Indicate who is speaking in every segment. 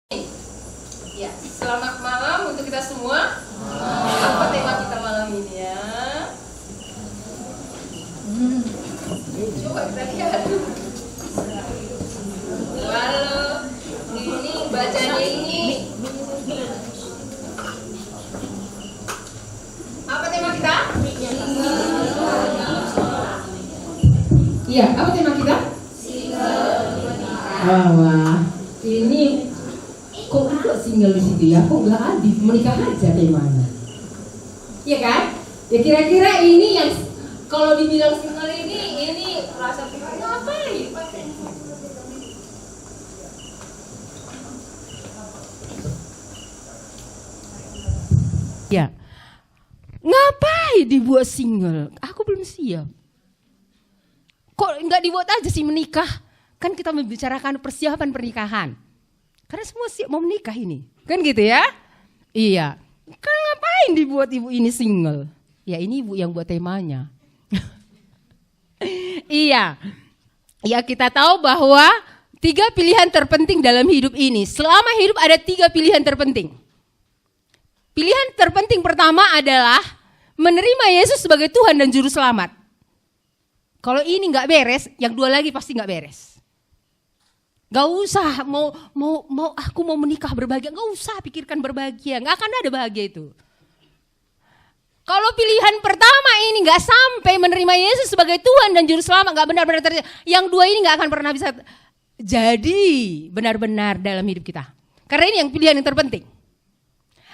Speaker 1: Ya, selamat malam untuk kita semua. Apa tema kita malam ini ya? Coba kita lihat. Kalau ini bacanya ini, apa tema kita? Iya, apa tema kita? Wah, ini kok ada single di situ ya? Kok nggak adif, menikah aja temanya? Iya kan? Ya kira-kira ini yang kalau dibilang single ini rasa pikir ngapain? Ya, ngapain dibuat single? Aku belum siap. Kok nggak dibuat aja sih menikah? Kan kita membicarakan persiapan pernikahan. Karena semua siap mau menikah ini. Kan gitu ya? Iya. Kan ngapain dibuat ibu ini single? Ya ini ibu yang buat temanya. Iya. Ya kita tahu bahwa 3 pilihan terpenting dalam hidup ini. Selama hidup ada 3 pilihan terpenting. Pilihan terpenting pertama adalah menerima Yesus sebagai Tuhan dan Juru Selamat. Kalau ini gak beres, yang 2 lagi pasti gak beres. Gak usah mau aku mau menikah berbahagia, gak usah pikirkan berbahagia, gak akan ada bahagia itu. Kalau pilihan pertama ini gak sampai menerima Yesus sebagai Tuhan dan Juru Selamat, gak benar-benar terjadi, yang 2 ini gak akan pernah bisa jadi benar-benar dalam hidup kita. Karena ini yang pilihan yang terpenting.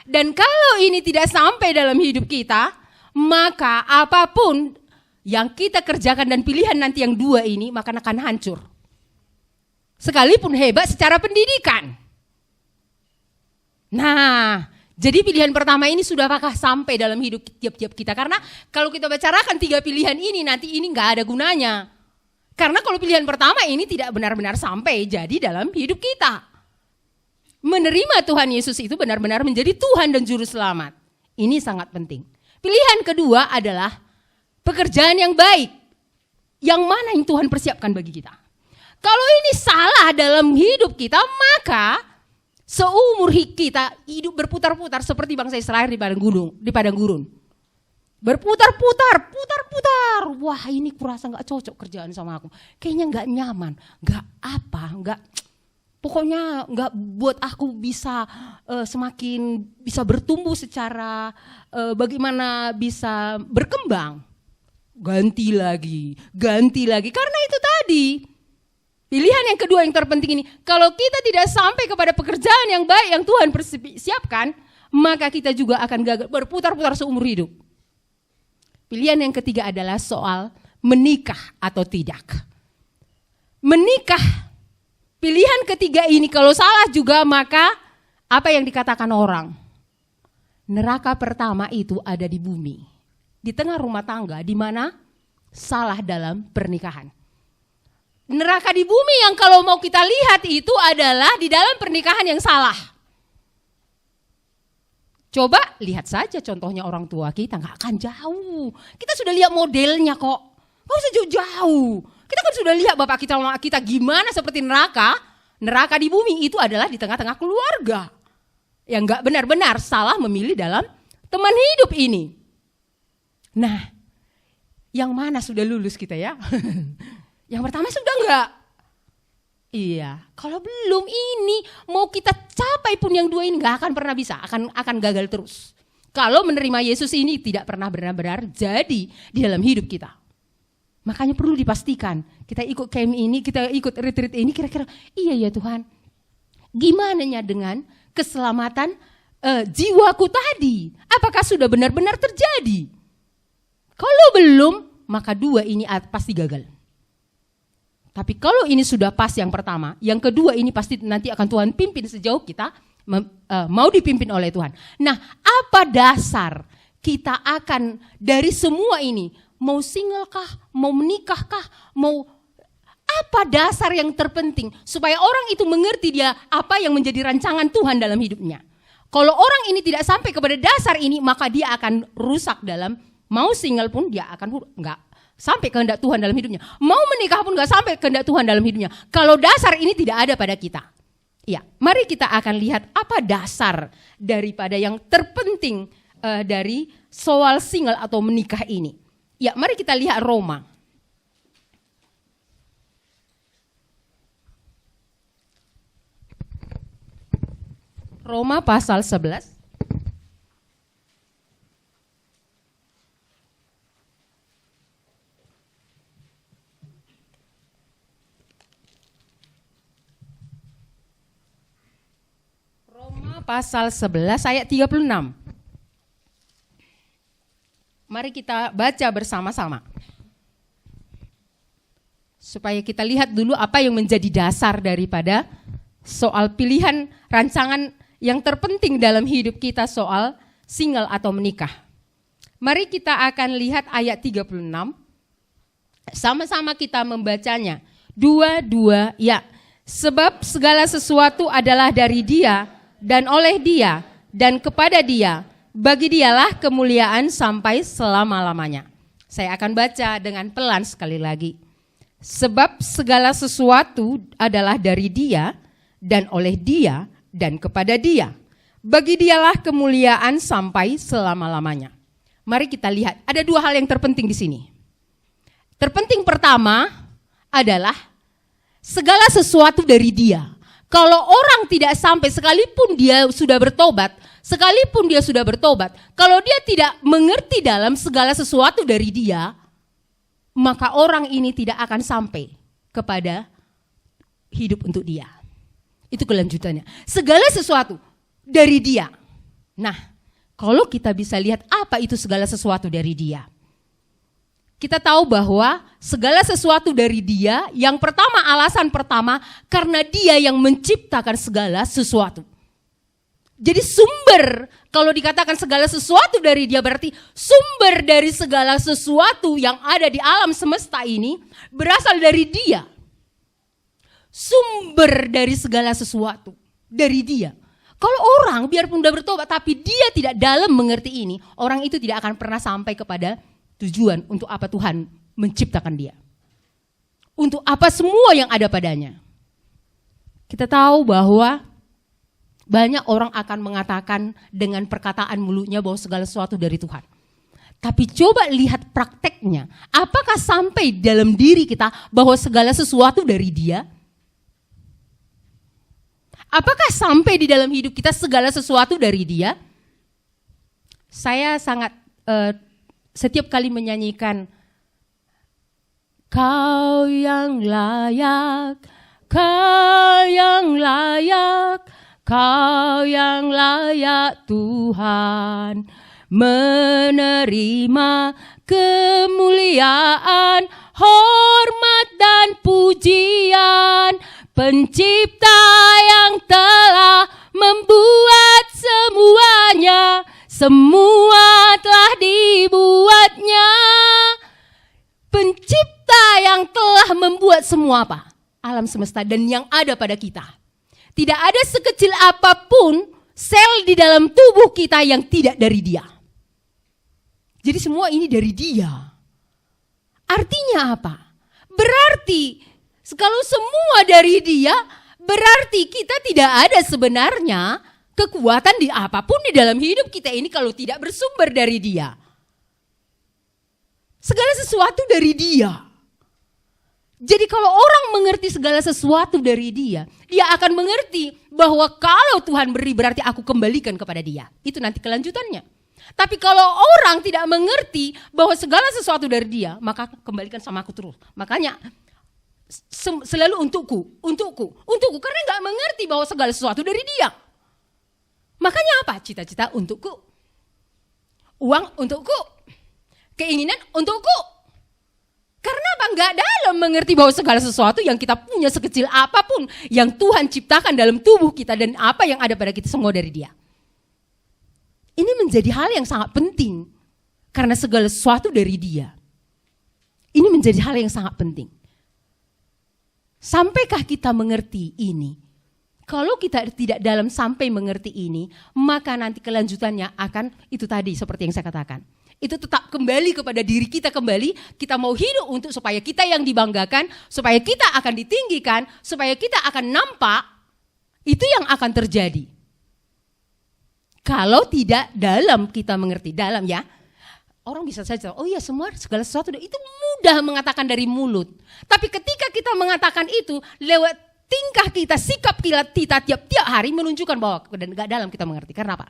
Speaker 1: Dan kalau ini tidak sampai dalam hidup kita, maka apapun yang kita kerjakan dan pilihan nanti yang 2 ini, maka akan hancur. Sekalipun hebat secara pendidikan. Nah, jadi pilihan pertama ini sudah apakah sampai dalam hidup tiap-tiap kita? Karena kalau kita bicarakan 3 pilihan ini, nanti ini gak ada gunanya. Karena kalau pilihan pertama ini tidak benar-benar sampai jadi dalam hidup kita. Menerima Tuhan Yesus itu benar-benar menjadi Tuhan dan Juru Selamat. Ini sangat penting. Pilihan kedua adalah pekerjaan yang baik. Yang mana yang Tuhan persiapkan bagi kita? Kalau ini salah dalam hidup kita, maka seumur kita hidup berputar-putar seperti bangsa Israel di padang gurun. Berputar-putar. Wah, ini kurasa gak cocok kerjaan sama aku. Kayaknya gak nyaman, pokoknya gak buat aku bisa semakin bisa bertumbuh secara bagaimana bisa berkembang. Ganti lagi. Karena itu tadi. Pilihan yang kedua yang terpenting ini, kalau kita tidak sampai kepada pekerjaan yang baik yang Tuhan persiapkan, maka kita juga akan gagal berputar-putar seumur hidup. Pilihan yang ketiga adalah soal menikah atau tidak. Menikah, pilihan ketiga ini kalau salah juga, maka apa yang dikatakan orang? Neraka pertama itu ada di bumi, di tengah rumah tangga, di mana salah dalam pernikahan. Neraka di bumi yang kalau mau kita lihat itu adalah di dalam pernikahan yang salah. Coba lihat saja contohnya orang tua kita, gak akan jauh. Kita sudah lihat modelnya kok, gak usah jauh-jauh. Kita kan sudah lihat bapak kita, mama kita gimana seperti neraka. Neraka di bumi itu adalah di tengah-tengah keluarga. Yang gak benar-benar salah memilih dalam teman hidup ini. Nah, yang mana sudah lulus kita ya? Yang pertama sudah enggak? Iya, kalau belum ini mau kita capai pun yang 2 ini enggak akan pernah bisa, akan gagal terus. Kalau menerima Yesus ini tidak pernah benar-benar jadi di dalam hidup kita. Makanya perlu dipastikan, kita ikut camp ini, kita ikut retreat ini, kira-kira iya ya Tuhan, gimana dengan keselamatan jiwaku tadi? Apakah sudah benar-benar terjadi? Kalau belum, maka 2 ini pasti gagal. Tapi kalau ini sudah pas yang pertama, yang kedua ini pasti nanti akan Tuhan pimpin sejauh kita mau dipimpin oleh Tuhan. Nah, apa dasar kita akan dari semua ini, mau single kah, mau menikah kah, mau apa dasar yang terpenting supaya orang itu mengerti dia apa yang menjadi rancangan Tuhan dalam hidupnya. Kalau orang ini tidak sampai kepada dasar ini, maka dia akan rusak dalam mau single pun dia akan enggak sampai kehendak Tuhan dalam hidupnya. Mau menikah pun gak sampai kehendak Tuhan dalam hidupnya. Kalau dasar ini tidak ada pada kita. Ya, mari kita akan lihat apa dasar daripada yang terpenting dari soal single atau menikah ini. Ya, mari kita lihat Roma. Roma pasal 11. Roma pasal 11 ayat 36. Mari kita baca bersama-sama. Supaya kita lihat dulu apa yang menjadi dasar daripada soal pilihan rancangan yang terpenting dalam hidup kita soal single atau menikah. Mari kita akan lihat ayat 36. Sama-sama kita membacanya. 2, ya. Sebab segala sesuatu adalah dari Dia dan oleh Dia dan kepada Dia. Bagi Dialah kemuliaan sampai selama-lamanya. Saya akan baca dengan pelan sekali lagi. Sebab segala sesuatu adalah dari Dia dan oleh Dia dan kepada Dia. Bagi Dialah kemuliaan sampai selama-lamanya. Mari kita lihat, ada 2 hal yang terpenting di sini. Terpenting pertama adalah segala sesuatu dari Dia. Kalau orang tidak sampai, sekalipun dia sudah bertobat, kalau dia tidak mengerti dalam segala sesuatu dari Dia, maka orang ini tidak akan sampai kepada hidup untuk Dia. Itu kelanjutannya. Segala sesuatu dari Dia. Nah, kalau kita bisa lihat apa itu segala sesuatu dari Dia. Kita tahu bahwa segala sesuatu dari Dia, yang pertama, alasan pertama, karena Dia yang menciptakan segala sesuatu. Jadi sumber, kalau dikatakan segala sesuatu dari Dia, berarti sumber dari segala sesuatu yang ada di alam semesta ini berasal dari Dia. Sumber dari segala sesuatu dari Dia. Kalau orang biarpun sudah bertobat tapi dia tidak dalam mengerti ini, orang itu tidak akan pernah sampai kepada tujuan untuk apa Tuhan menciptakan dia. Untuk apa semua yang ada padanya. Kita tahu bahwa banyak orang akan mengatakan dengan perkataan mulutnya bahwa segala sesuatu dari Tuhan. Tapi coba lihat prakteknya. Apakah sampai dalam diri kita bahwa segala sesuatu dari Dia? Apakah sampai di dalam hidup kita segala sesuatu dari Dia? Saya sangat setiap kali menyanyikan Kau yang layak, Kau yang layak, Kau yang layak Tuhan, menerima kemuliaan, hormat dan pujian. Pencipta yang telah membuat semuanya, semua telah dibuatnya. Pencipta yang telah membuat semua apa? Alam semesta dan yang ada pada kita. Tidak ada sekecil apapun sel di dalam tubuh kita yang tidak dari Dia. Jadi semua ini dari Dia. Artinya apa? Berarti kalau semua dari Dia, berarti kita tidak ada sebenarnya kekuatan di apapun di dalam hidup kita ini kalau tidak bersumber dari Dia. Segala sesuatu dari Dia. Jadi kalau orang mengerti segala sesuatu dari Dia, dia akan mengerti bahwa kalau Tuhan beri berarti aku kembalikan kepada Dia. Itu nanti kelanjutannya. Tapi kalau orang tidak mengerti bahwa segala sesuatu dari Dia, maka kembalikan sama aku terus. Makanya selalu untukku, karena nggak mengerti bahwa segala sesuatu dari Dia. Makanya apa? Cita-cita untukku, uang untukku, keinginan untukku. Karena apa? Nggak dalam mengerti bahwa segala sesuatu yang kita punya sekecil apapun yang Tuhan ciptakan dalam tubuh kita dan apa yang ada pada kita semua dari Dia. Ini menjadi hal yang sangat penting karena segala sesuatu dari Dia. Ini menjadi hal yang sangat penting. Sampaikah kita mengerti ini? Kalau kita tidak dalam sampai mengerti ini, maka nanti kelanjutannya akan itu tadi seperti yang saya katakan. Itu tetap kembali kepada diri kita kembali, kita mau hidup untuk supaya kita yang dibanggakan, supaya kita akan ditinggikan, supaya kita akan nampak Itu yang akan terjadi. Kalau tidak dalam kita mengerti, dalam ya. Orang bisa saja, oh iya segala sesuatu itu mudah mengatakan dari mulut. Tapi ketika kita mengatakan itu lewat tingkah kita, sikap kita tiap-tiap hari menunjukkan bahwa gak dalam kita mengerti. Karena apa?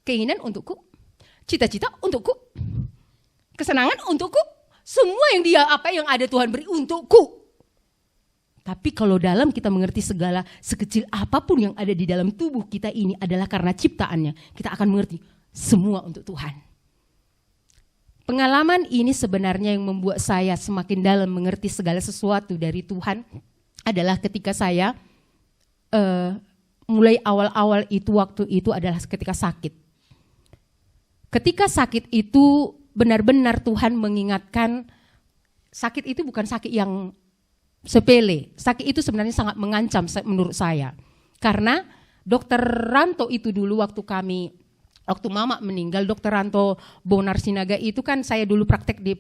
Speaker 1: Keinginan untukku, cita-cita untukku, kesenangan untukku, semua yang ada Tuhan beri untukku. Tapi kalau dalam kita mengerti segala sekecil apapun yang ada di dalam tubuh kita ini adalah karena ciptaannya, kita akan mengerti semua untuk Tuhan. Pengalaman ini sebenarnya yang membuat saya semakin dalam mengerti segala sesuatu dari Tuhan adalah ketika saya mulai awal-awal itu, waktu itu adalah ketika sakit. Ketika sakit itu benar-benar Tuhan mengingatkan, sakit itu bukan sakit yang sepele. Sakit itu sebenarnya sangat mengancam menurut saya. Karena Dokter Ranto itu dulu waktu Mama meninggal, Dokter Ranto Bonar Sinaga itu kan saya dulu praktek di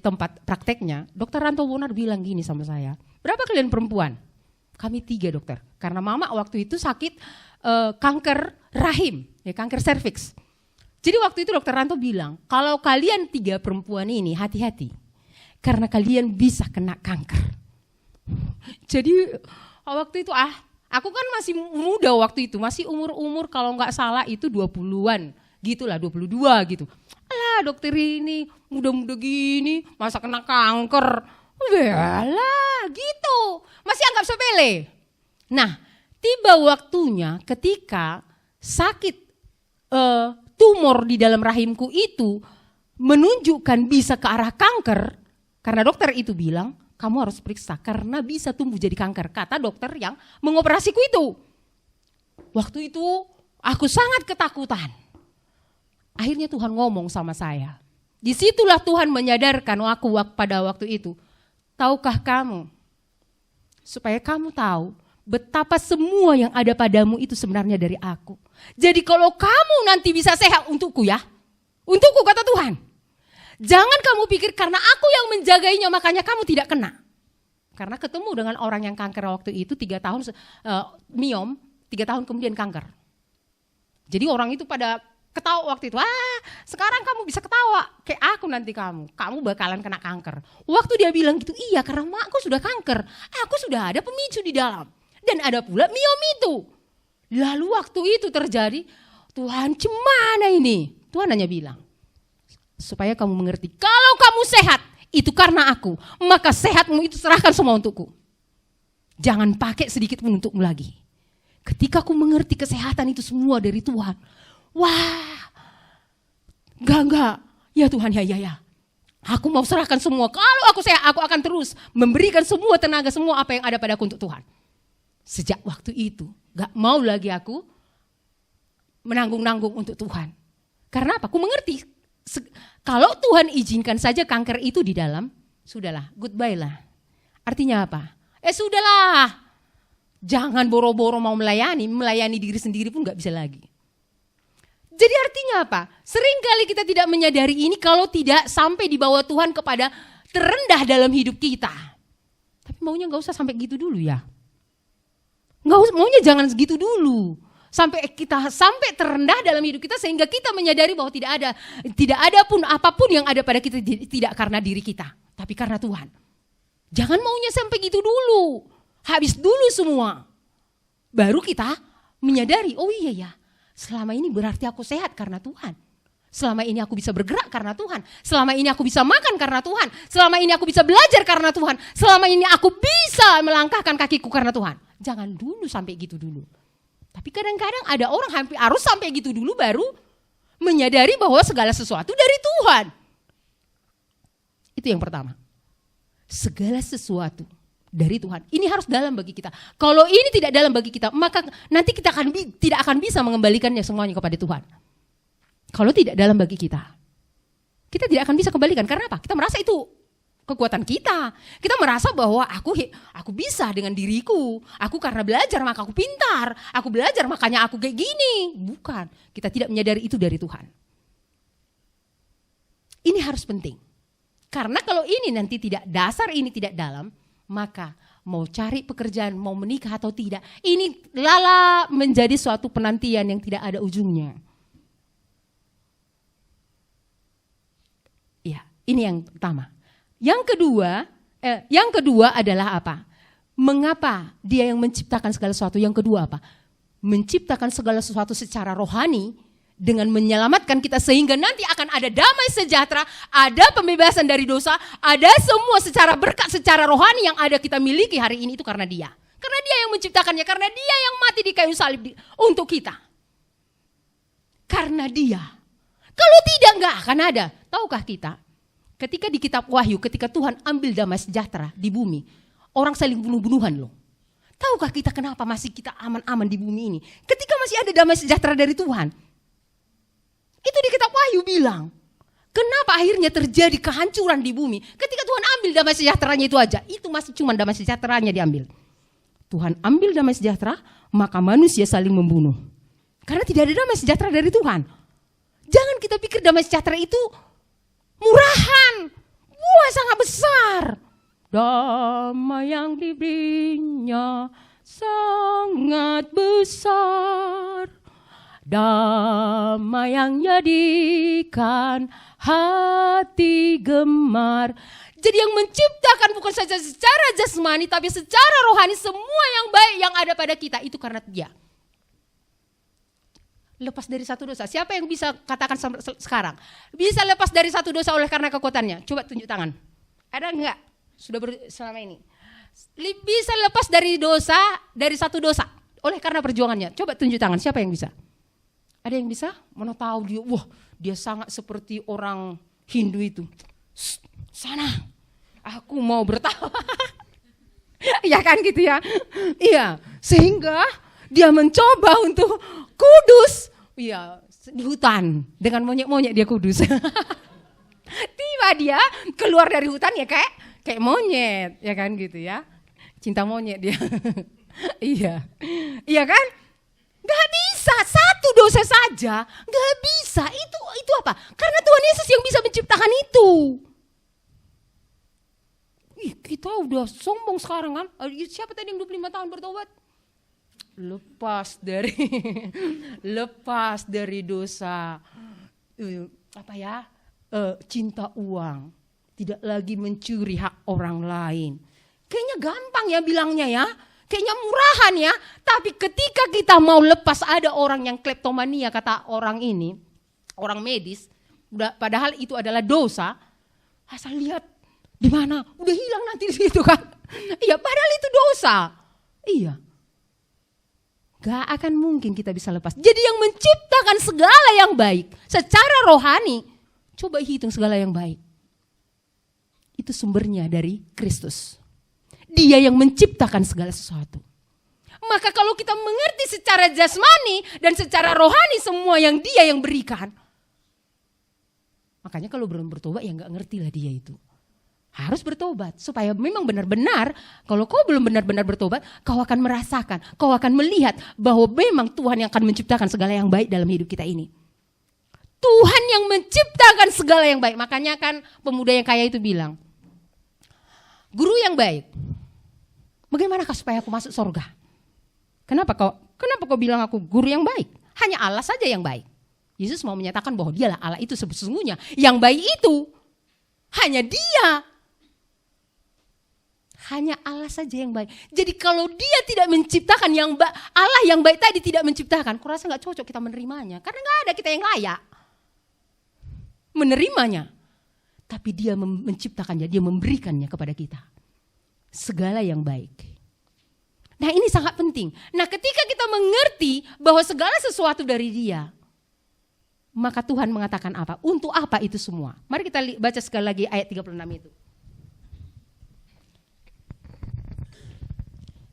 Speaker 1: tempat prakteknya. Dokter Ranto Bonar bilang gini sama saya, berapa kalian perempuan? Kami 3 dokter. Karena Mama waktu itu sakit kanker rahim, kanker serviks. Jadi waktu itu Dokter Ranto bilang, kalau kalian 3 perempuan ini hati-hati. Karena kalian bisa kena kanker. Jadi waktu itu aku kan masih muda waktu itu, masih umur kalau nggak salah itu 20-an, gitulah 22 gitu. Alah dokter ini muda-muda gini masa kena kanker, lah gitu, masih anggap sepele. Nah tiba waktunya ketika sakit tumor di dalam rahimku itu menunjukkan bisa ke arah kanker. Karena dokter itu bilang, kamu harus periksa karena bisa tumbuh jadi kanker. Kata dokter yang mengoperasiku itu. Waktu itu aku sangat ketakutan. Akhirnya Tuhan ngomong sama saya. Disitulah Tuhan menyadarkan aku pada waktu itu. Tahukah kamu, supaya kamu tahu betapa semua yang ada padamu itu sebenarnya dari aku. Jadi kalau kamu nanti bisa sehat untukku ya. Untukku kata Tuhan. Jangan kamu pikir karena aku yang menjagainya makanya kamu tidak kena. Karena ketemu dengan orang yang kanker waktu itu 3 tahun miom, 3 tahun kemudian kanker. Jadi orang itu pada ketawa waktu itu. Sekarang kamu bisa ketawa kayak aku nanti kamu bakalan kena kanker. Waktu dia bilang gitu, iya karena makku sudah kanker. Aku sudah ada pemicu di dalam dan ada pula miom itu. Lalu waktu itu terjadi, Tuhan cemana ini? Tuhan hanya bilang, supaya kamu mengerti, kalau kamu sehat, itu karena aku, maka sehatmu itu serahkan semua untukku. Jangan pakai sedikit pun untukmu lagi. Ketika aku mengerti kesehatan itu semua dari Tuhan, enggak, ya Tuhan, ya. Aku mau serahkan semua, kalau aku sehat, aku akan terus memberikan semua tenaga, semua apa yang ada padaku untuk Tuhan. Sejak waktu itu, gak mau lagi aku menanggung-nanggung untuk Tuhan. Karena apa? Aku mengerti. Kalau Tuhan izinkan saja kanker itu di dalam, sudahlah, goodbye lah. Artinya apa? Sudahlah. Jangan boro-boro mau melayani diri sendiri pun gak bisa lagi. Jadi artinya apa? Seringkali kita tidak menyadari ini kalau tidak sampai dibawa Tuhan kepada terendah dalam hidup kita. Tapi maunya gak usah sampai gitu dulu ya. Maunya jangan segitu dulu. Sampai terendah dalam hidup kita sehingga kita menyadari bahwa tidak ada pun apapun yang ada pada kita tidak karena diri kita, tapi karena Tuhan. Jangan maunya sampai gitu dulu. Habis dulu semua. Baru kita menyadari, oh iya ya, selama ini berarti aku sehat karena Tuhan. Selama ini aku bisa bergerak karena Tuhan. Selama ini aku bisa makan karena Tuhan. Selama ini aku bisa belajar karena Tuhan. Selama ini aku bisa melangkahkan kakiku karena Tuhan. Jangan dulu sampai gitu dulu. Tapi kadang-kadang ada orang hampir harus sampai gitu dulu baru menyadari bahwa segala sesuatu dari Tuhan. Itu yang pertama. Segala sesuatu dari Tuhan. Ini harus dalam bagi kita. Kalau ini tidak dalam bagi kita, maka nanti kita tidak akan bisa mengembalikannya semuanya kepada Tuhan. Kalau tidak dalam bagi kita tidak akan bisa kembalikan. Karena apa? Kita merasa itu kekuatan kita. Kita merasa bahwa aku bisa dengan diriku. Aku karena belajar maka aku pintar. Aku belajar makanya aku kayak gini. Bukan. Kita tidak menyadari itu dari Tuhan. Ini harus penting. Karena kalau ini nanti tidak dasar, ini tidak dalam, maka mau cari pekerjaan, mau menikah atau tidak. Ini lala menjadi suatu penantian yang tidak ada ujungnya. Ya, ini yang pertama. Yang kedua adalah apa? Mengapa dia yang menciptakan segala sesuatu? Yang kedua apa? Menciptakan segala sesuatu secara rohani dengan menyelamatkan kita sehingga nanti akan ada damai sejahtera, ada pembebasan dari dosa, ada semua secara berkat, secara rohani yang ada kita miliki hari ini itu karena dia. Karena dia yang menciptakannya, karena dia yang mati di kayu salib untuk kita. Karena dia. Kalau tidak, enggak akan ada. Tahukah kita? Ketika di kitab Wahyu, ketika Tuhan ambil damai sejahtera di bumi, orang saling bunuh-bunuhan loh. Tahukah kita kenapa masih kita aman-aman di bumi ini? Ketika masih ada damai sejahtera dari Tuhan. Itu di kitab Wahyu bilang. Kenapa akhirnya terjadi kehancuran di bumi? Ketika Tuhan ambil damai sejahteranya itu aja. Itu masih cuma damai sejahteranya diambil. Tuhan ambil damai sejahtera, maka manusia saling membunuh. Karena tidak ada damai sejahtera dari Tuhan. Jangan kita pikir damai sejahtera itu murahan. Wah, sangat besar. Damai yang diberinya sangat besar. Damai yang jadikan hati gemar. Jadi yang menciptakan bukan saja secara jasmani, tapi secara rohani semua yang baik yang ada pada kita itu karena dia. Lepas dari satu dosa. Siapa yang bisa katakan sekarang? Bisa lepas dari satu dosa oleh karena kekuatannya? Coba tunjuk tangan. Ada enggak? Sudah selama ini. Bisa lepas dari dosa, dari satu dosa oleh karena perjuangannya. Coba tunjuk tangan. Siapa yang bisa? Ada yang bisa? Mana tahu dia, wah dia sangat seperti orang Hindu itu. Sana, aku mau bertawa. Ya kan gitu ya. Iya, sehingga dia mencoba untuk kudus. Iya, di hutan dengan monyet-monyet dia kudus. Tiba dia keluar dari hutan ya kayak monyet, ya kan gitu ya. Cinta monyet dia. Iya. Iya kan? Gak bisa, satu dosa saja, gak bisa. Itu apa? Karena Tuhan Yesus yang bisa menciptakan itu. Ih, kita udah sombong sekarang kan. Siapa tadi yang 25 tahun bertobat? Lepas dari dosa. Cinta uang. Tidak lagi mencuri hak orang lain. Kayaknya gampang ya bilangnya ya. Kayaknya murahan ya, tapi ketika kita mau lepas ada orang yang kleptomania kata orang ini, orang medis, padahal itu adalah dosa, asal lihat di mana, udah hilang nanti di situ kan. Iya, padahal itu dosa. Iya. Gak akan mungkin kita bisa lepas. Jadi yang menciptakan segala yang baik, secara rohani, coba hitung segala yang baik. Itu sumbernya dari Kristus. Dia yang menciptakan segala sesuatu. Maka kalau kita mengerti secara jasmani dan secara rohani semua yang dia yang berikan. Makanya kalau belum bertobat ya gak ngerti lah dia itu. Harus bertobat supaya memang benar-benar kalau kau belum benar-benar bertobat kau akan merasakan, kau akan melihat bahwa memang Tuhan yang akan menciptakan segala yang baik dalam hidup kita ini. Tuhan yang menciptakan segala yang baik. Makanya kan pemuda yang kaya itu bilang, guru yang baik, bagaimanakah supaya aku masuk surga? Kenapa kau bilang aku guru yang baik? Hanya Allah saja yang baik. Yesus mau menyatakan bahwa dialah Allah itu sesungguhnya. Yang baik itu hanya dia. Hanya Allah saja yang baik. Jadi kalau dia tidak menciptakan Allah yang baik tadi tidak menciptakan, aku rasa gak cocok kita menerimanya. Karena gak ada kita yang layak menerimanya. Tapi dia menciptakannya, dia memberikannya kepada kita. Segala yang baik. Nah ini sangat penting. Nah ketika kita mengerti bahwa segala sesuatu dari dia, maka Tuhan mengatakan apa? Untuk apa itu semua? Mari kita baca sekali lagi ayat 36 itu.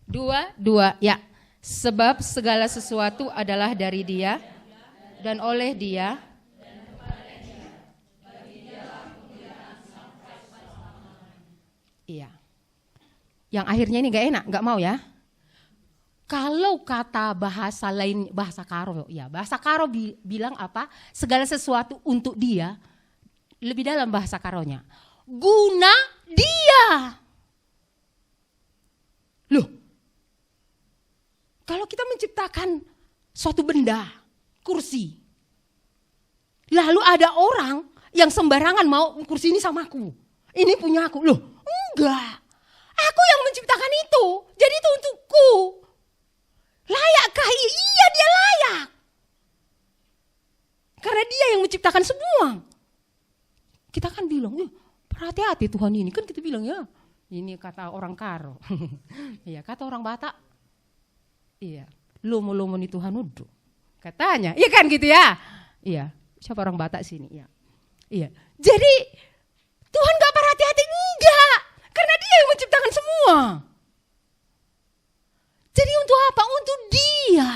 Speaker 1: 2 ya. Sebab segala sesuatu adalah dari dia dan oleh dia. Iya. Yang akhirnya ini gak enak, gak mau ya. Kalau kata bahasa lain, bahasa Karo, ya bahasa Karo bilang apa? Segala sesuatu untuk dia, lebih dalam bahasa Karonya. Guna dia. menciptakan suatu benda, kursi. Lalu ada orang yang sembarangan mau kursi ini sama aku. Ini punya aku. Loh, enggak. Aku yang menciptakan itu. Jadi itu untukku. Layakkah? Iya, dia layak. Karena dia yang menciptakan semua. Kita kan bilang, hati-hati Tuhan ini. Kan kita bilang ya, ini kata orang Karo. Iya, kata orang Batak. Iya, lomo-lomo ni Tuhan udah. Katanya, iya kan gitu ya. Iya, siapa orang Batak sini? Iya. Iya. Jadi Tuhan gak perhati-hati, enggak. Karena dia yang menciptakan semua. Jadi untuk apa? Untuk dia.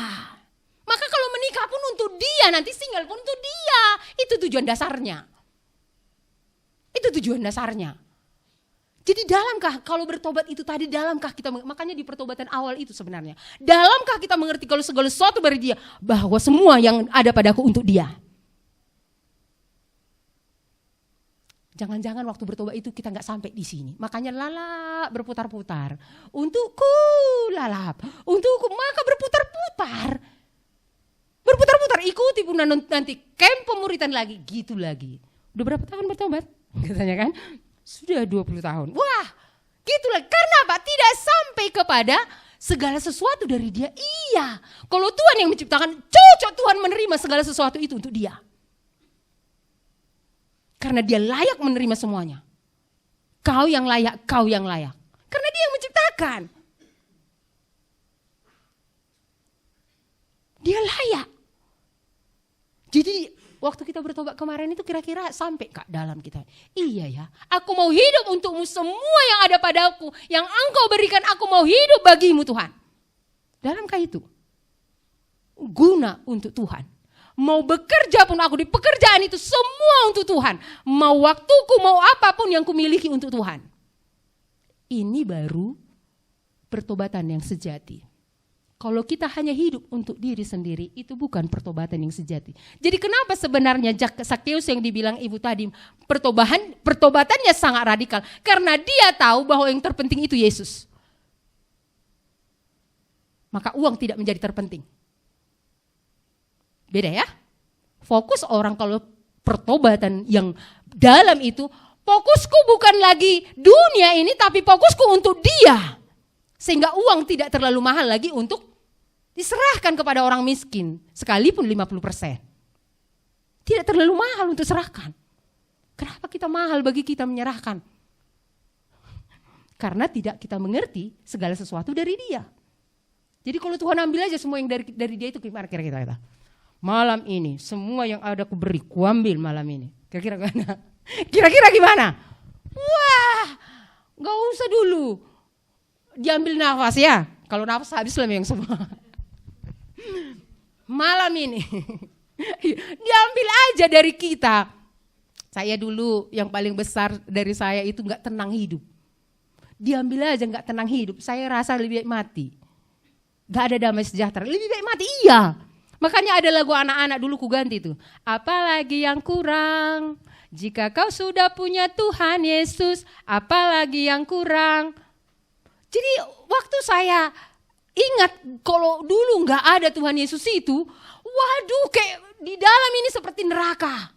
Speaker 1: Maka kalau menikah pun untuk dia, nanti single pun untuk dia. Itu tujuan dasarnya. Itu tujuan dasarnya. Jadi dalamkah kalau bertobat itu tadi, dalamkah kita, makanya di pertobatan awal itu sebenarnya. Dalamkah kita mengerti kalau segala sesuatu dari dia, bahwa semua yang ada padaku untuk dia. Jangan-jangan waktu bertobat itu kita gak sampai di sini. Makanya lalap berputar-putar. Untukku lalap. Untukku, maka berputar-putar. Berputar-putar, ikuti pun nanti camp pemuritan lagi. Gitu lagi. Udah berapa tahun bertobat? Katanya kan. Sudah 20 tahun. Wah, gitu lagi. Karena apa? Tidak sampai kepada segala sesuatu dari dia. Iya. Kalau Tuhan yang menciptakan, cocok Tuhan menerima segala sesuatu itu untuk dia. Karena dia layak menerima semuanya. Kau yang layak, kau yang layak. Karena dia yang menciptakan. Dia layak. Jadi waktu kita bertobat kemarin itu kira-kira sampai kak dalam kita. Iya ya, aku mau hidup untukmu, semua yang ada padaku, yang engkau berikan, aku mau hidup bagimu Tuhan. Dalamkah itu? Guna untuk Tuhan. Mau bekerja pun aku di pekerjaan itu semua untuk Tuhan. Mau waktuku, mau apapun yang kumiliki untuk Tuhan. Ini baru pertobatan yang sejati. Kalau kita hanya hidup untuk diri sendiri, itu bukan pertobatan yang sejati. Jadi kenapa sebenarnya Zakheus yang dibilang ibu tadi, pertobatannya sangat radikal. Karena dia tahu bahwa yang terpenting itu Yesus. Maka uang tidak menjadi terpenting. Beda ya. Fokus orang kalau pertobatan yang dalam itu, fokusku bukan lagi dunia ini, tapi fokusku untuk dia. Sehingga uang tidak terlalu mahal lagi untuk diserahkan kepada orang miskin. Sekalipun 50%. Tidak terlalu mahal untuk serahkan. Kenapa kita mahal bagi kita menyerahkan? Karena tidak kita mengerti segala sesuatu dari dia. Jadi kalau Tuhan ambil aja semua yang dari dia itu, gimana kira-kira kita? Malam ini semua yang ada aku beri, kuambil malam ini. Kira-kira gimana? Kira-kira gimana? Wah, gak usah dulu. Diambil nafas ya. Kalau nafas habis lah yang semua. Malam ini. Diambil aja dari kita. Saya dulu yang paling besar dari saya itu gak tenang hidup. Diambil aja gak tenang hidup. Saya rasa lebih baik mati. Gak ada damai sejahtera. Lebih baik mati, iya. Makanya ada lagu anak-anak dulu ku ganti tuh. Apalagi yang kurang, jika kau sudah punya Tuhan Yesus, apalagi yang kurang. Jadi waktu saya ingat kalau dulu gak ada Tuhan Yesus itu, waduh kayak di dalam ini seperti neraka.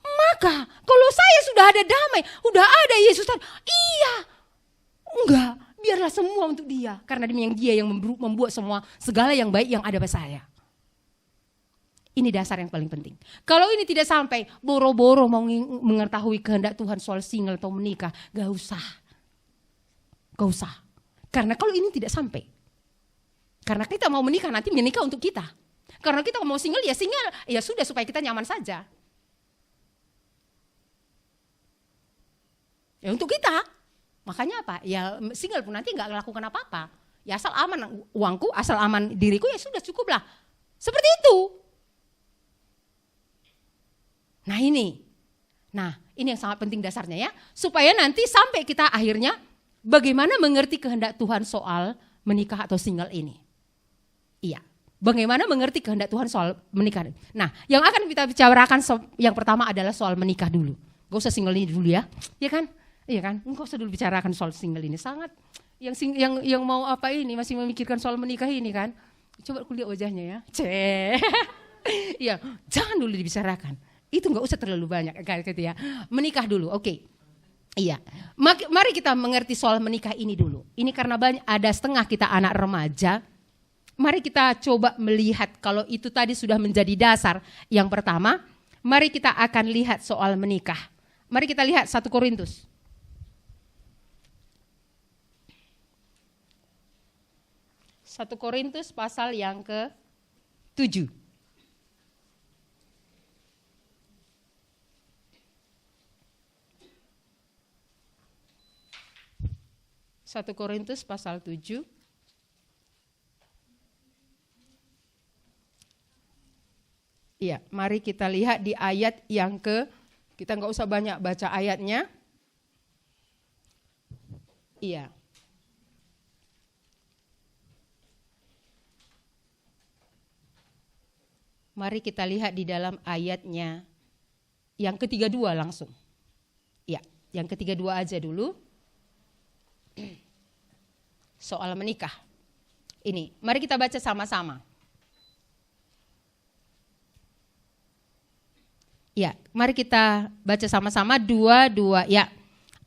Speaker 1: Maka kalau saya sudah ada damai, udah ada Yesus, iya, enggak, biarlah semua untuk dia. Karena dia yang membuat semua segala yang baik yang ada pada saya. Ini dasar yang paling penting. Kalau ini tidak sampai, boro-boro mau mengetahui kehendak Tuhan soal single atau menikah, gak usah. Gak usah. Karena kalau ini tidak sampai. Karena kita mau menikah nanti menikah untuk kita. Karena kita mau single, ya sudah supaya kita nyaman saja. Ya untuk kita. Makanya apa? Ya single pun nanti gak lakukan apa-apa. Ya asal aman uangku, asal aman diriku, ya sudah cukup lah. Seperti itu. Nah ini yang sangat penting dasarnya ya. Supaya nanti sampai kita akhirnya bagaimana mengerti kehendak Tuhan soal menikah atau single ini. Iya, bagaimana mengerti kehendak Tuhan soal menikah. Nah yang akan kita bicarakan yang pertama adalah soal menikah dulu. Gak usah single ini dulu ya, iya kan? Iya kan? Gak usah dulu bicarakan soal single ini. Sangat yang mau apa ini masih memikirkan soal menikah ini kan. Coba kulihat wajahnya ya. Iya, jangan dulu dibicarakan. Itu nggak usah terlalu banyak gitu ya. Menikah dulu, oke. Iya, mari kita mengerti soal menikah ini dulu. Ini karena ada setengah kita anak remaja. Mari kita coba melihat kalau itu tadi sudah menjadi dasar. Yang pertama, mari kita akan lihat soal menikah. Mari kita lihat 1 Korintus. 1 Korintus pasal yang ke-7. 1 Korintus pasal 7. Iya, mari kita lihat di ayat yang kita nggak usah banyak baca ayatnya. Iya. Mari kita lihat di dalam ayatnya yang ke-32 langsung. Ya, yang ke-32 aja dulu. Soal menikah. Ini, mari kita baca sama-sama. Ya, mari kita baca sama-sama 2. Ya.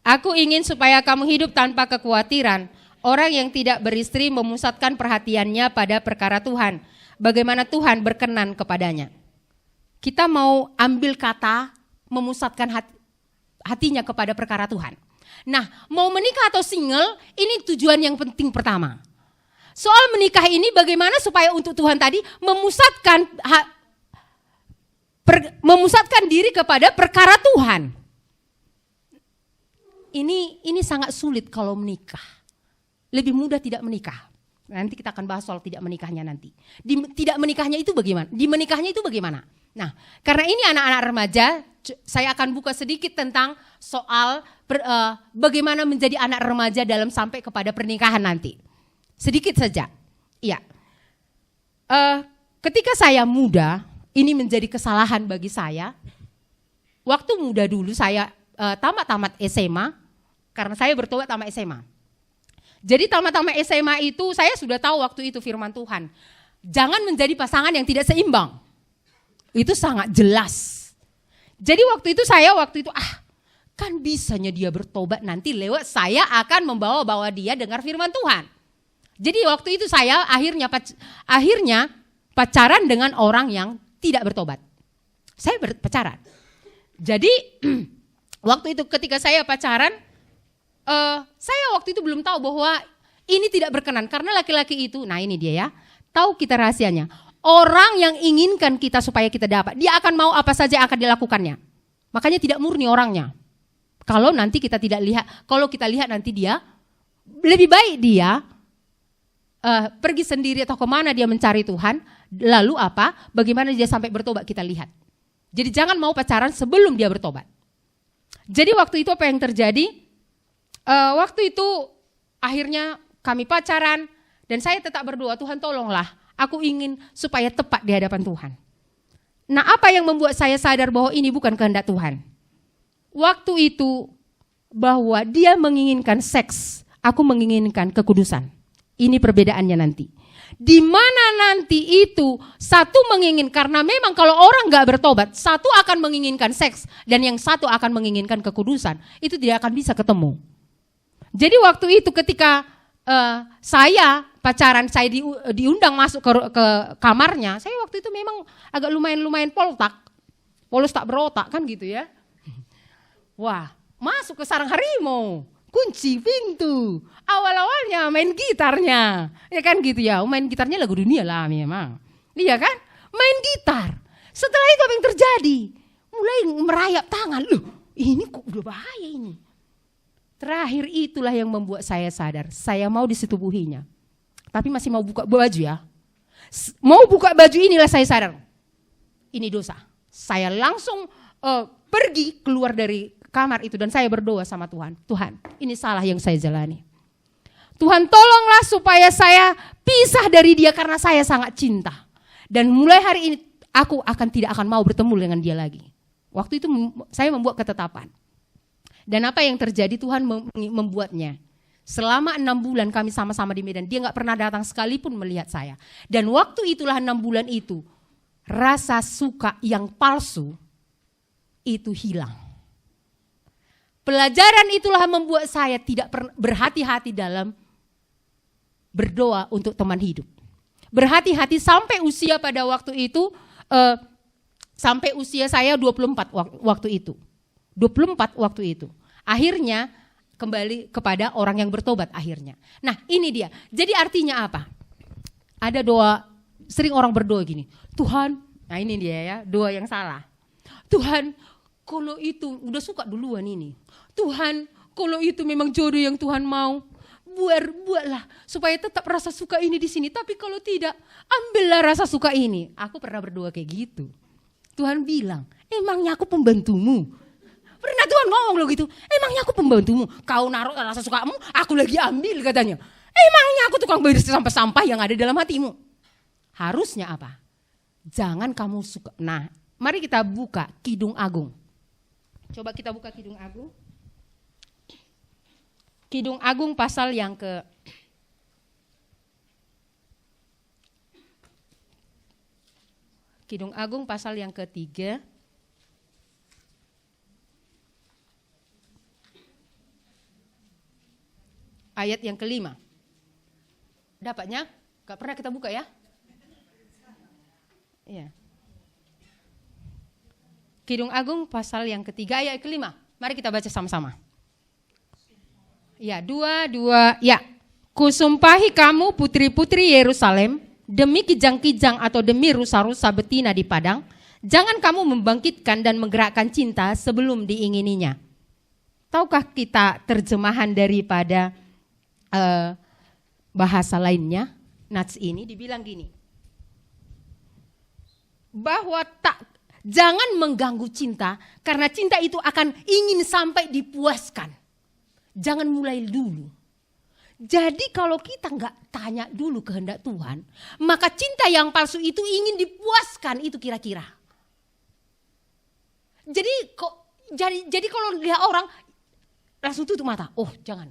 Speaker 1: Aku ingin supaya kamu hidup tanpa kekhawatiran. Orang yang tidak beristri memusatkan perhatiannya pada perkara Tuhan. Bagaimana Tuhan berkenan kepadanya. Kita mau ambil kata memusatkan hatinya kepada perkara Tuhan. Nah, mau menikah atau single, ini tujuan yang penting pertama. Soal menikah ini bagaimana supaya untuk Tuhan tadi memusatkan diri kepada perkara Tuhan. Ini sangat sulit kalau menikah. Lebih mudah tidak menikah. Nanti kita akan bahas soal tidak menikahnya nanti. Tidak menikahnya itu bagaimana? Di menikahnya itu bagaimana? Nah, karena ini anak-anak remaja, saya akan buka sedikit tentang soal bagaimana menjadi anak remaja dalam sampai kepada pernikahan nanti. Sedikit saja. Iya. Ketika saya muda, ini menjadi kesalahan bagi saya. Waktu muda dulu saya tamat SMA, karena saya bertobat tamat SMA. Jadi tamat SMA itu saya sudah tahu waktu itu firman Tuhan. Jangan menjadi pasangan yang tidak seimbang. Itu sangat jelas. Jadi waktu itu kan bisanya dia bertobat nanti lewat saya akan membawa dia dengar firman Tuhan. Jadi waktu itu saya akhirnya pacaran dengan orang yang tidak bertobat. Saya pacaran. Jadi waktu itu ketika saya pacaran, saya waktu itu belum tahu bahwa ini tidak berkenan karena laki-laki itu, nah ini dia ya, tahu kita rahasianya. Orang yang inginkan kita supaya kita dapat, dia akan mau apa saja akan dilakukannya. Makanya tidak murni orangnya. Kalau nanti kita tidak lihat, kalau kita lihat nanti dia, lebih baik dia pergi sendiri atau kemana dia mencari Tuhan, lalu apa, bagaimana dia sampai bertobat kita lihat. Jadi jangan mau pacaran sebelum dia bertobat. Jadi waktu itu apa yang terjadi? Waktu itu akhirnya kami pacaran dan saya tetap berdoa, Tuhan tolonglah, aku ingin supaya tepat di hadapan Tuhan. Nah, apa yang membuat saya sadar bahwa ini bukan kehendak Tuhan? Waktu itu bahwa dia menginginkan seks, aku menginginkan kekudusan. Ini perbedaannya nanti. Di mana nanti itu satu menginginkan, karena memang kalau orang gak bertobat, satu akan menginginkan seks dan yang satu akan menginginkan kekudusan. Itu tidak akan bisa ketemu. Jadi waktu itu ketika saya pacaran, saya diundang masuk ke kamarnya, saya waktu itu memang agak lumayan polos tak berotak kan gitu ya. Wah, masuk ke sarang harimau, kunci pintu, awal-awalnya main gitarnya, ya kan gitu ya, main gitarnya lagu dunia lah memang, iya kan, main gitar. Setelah itu apa yang terjadi? Mulai merayap tangan, loh ini kok udah bahaya ini. Terakhir itulah yang membuat saya sadar, saya mau disetubuhinya. Tapi masih mau buka baju ya. Mau buka baju inilah saya sadar, ini dosa. Saya langsung pergi keluar dari kamar itu dan saya berdoa sama Tuhan. Tuhan, ini salah yang saya jalani. Tuhan tolonglah supaya saya pisah dari dia karena saya sangat cinta. Dan mulai hari ini aku tidak akan mau bertemu dengan dia lagi. Waktu itu saya membuat ketetapan. Dan apa yang terjadi Tuhan membuatnya. Selama 6 bulan kami sama-sama di Medan, dia gak pernah datang sekalipun melihat saya. Dan waktu itulah 6 bulan itu, rasa suka yang palsu itu hilang. Pelajaran itulah membuat saya tidak berhati-hati dalam berdoa untuk teman hidup. Berhati-hati sampai usia pada waktu itu, sampai usia saya 24 waktu itu. 24 waktu itu. Akhirnya kembali kepada orang yang bertobat akhirnya. Nah ini dia. Jadi artinya apa? Ada doa, sering orang berdoa gini. Tuhan, nah ini dia ya, doa yang salah. Tuhan, kalau itu, udah suka duluan ini. Tuhan, kalau itu memang jodoh yang Tuhan mau, buatlah supaya tetap rasa suka ini di sini. Tapi kalau tidak, ambillah rasa suka ini. Aku pernah berdoa kayak gitu. Tuhan bilang, emangnya aku pembantumu? Pernah Tuhan ngomong lo gitu, emangnya aku pembantumu? Kau naruh rasa sukamu, aku lagi ambil katanya. Emangnya aku tukang bersih sampah-sampah yang ada dalam hatimu? Harusnya apa? Jangan kamu suka. Nah, mari kita buka Kidung Agung. Coba kita buka Kidung Agung. Kidung Agung pasal yang ke Kidung Agung pasal yang ketiga. Ayat yang kelima. Dapatnya? Gak pernah kita buka ya? Iya. Kidung Agung pasal yang ketiga ayat kelima. Mari kita baca sama-sama. Ya, 2, ya. Kusumpahi kamu putri-putri Yerusalem demi kijang-kijang atau demi rusa-rusa betina di padang, jangan kamu membangkitkan dan menggerakkan cinta sebelum diingininya. Tahukah kita terjemahan daripada bahasa lainnya? Nats ini dibilang gini, bahwa jangan mengganggu cinta, karena cinta itu akan ingin sampai dipuaskan. Jangan mulai dulu. Jadi kalau kita nggak tanya dulu kehendak Tuhan, maka cinta yang palsu itu ingin dipuaskan itu kira-kira. Jadi kalau lihat orang langsung tutup mata. Oh jangan.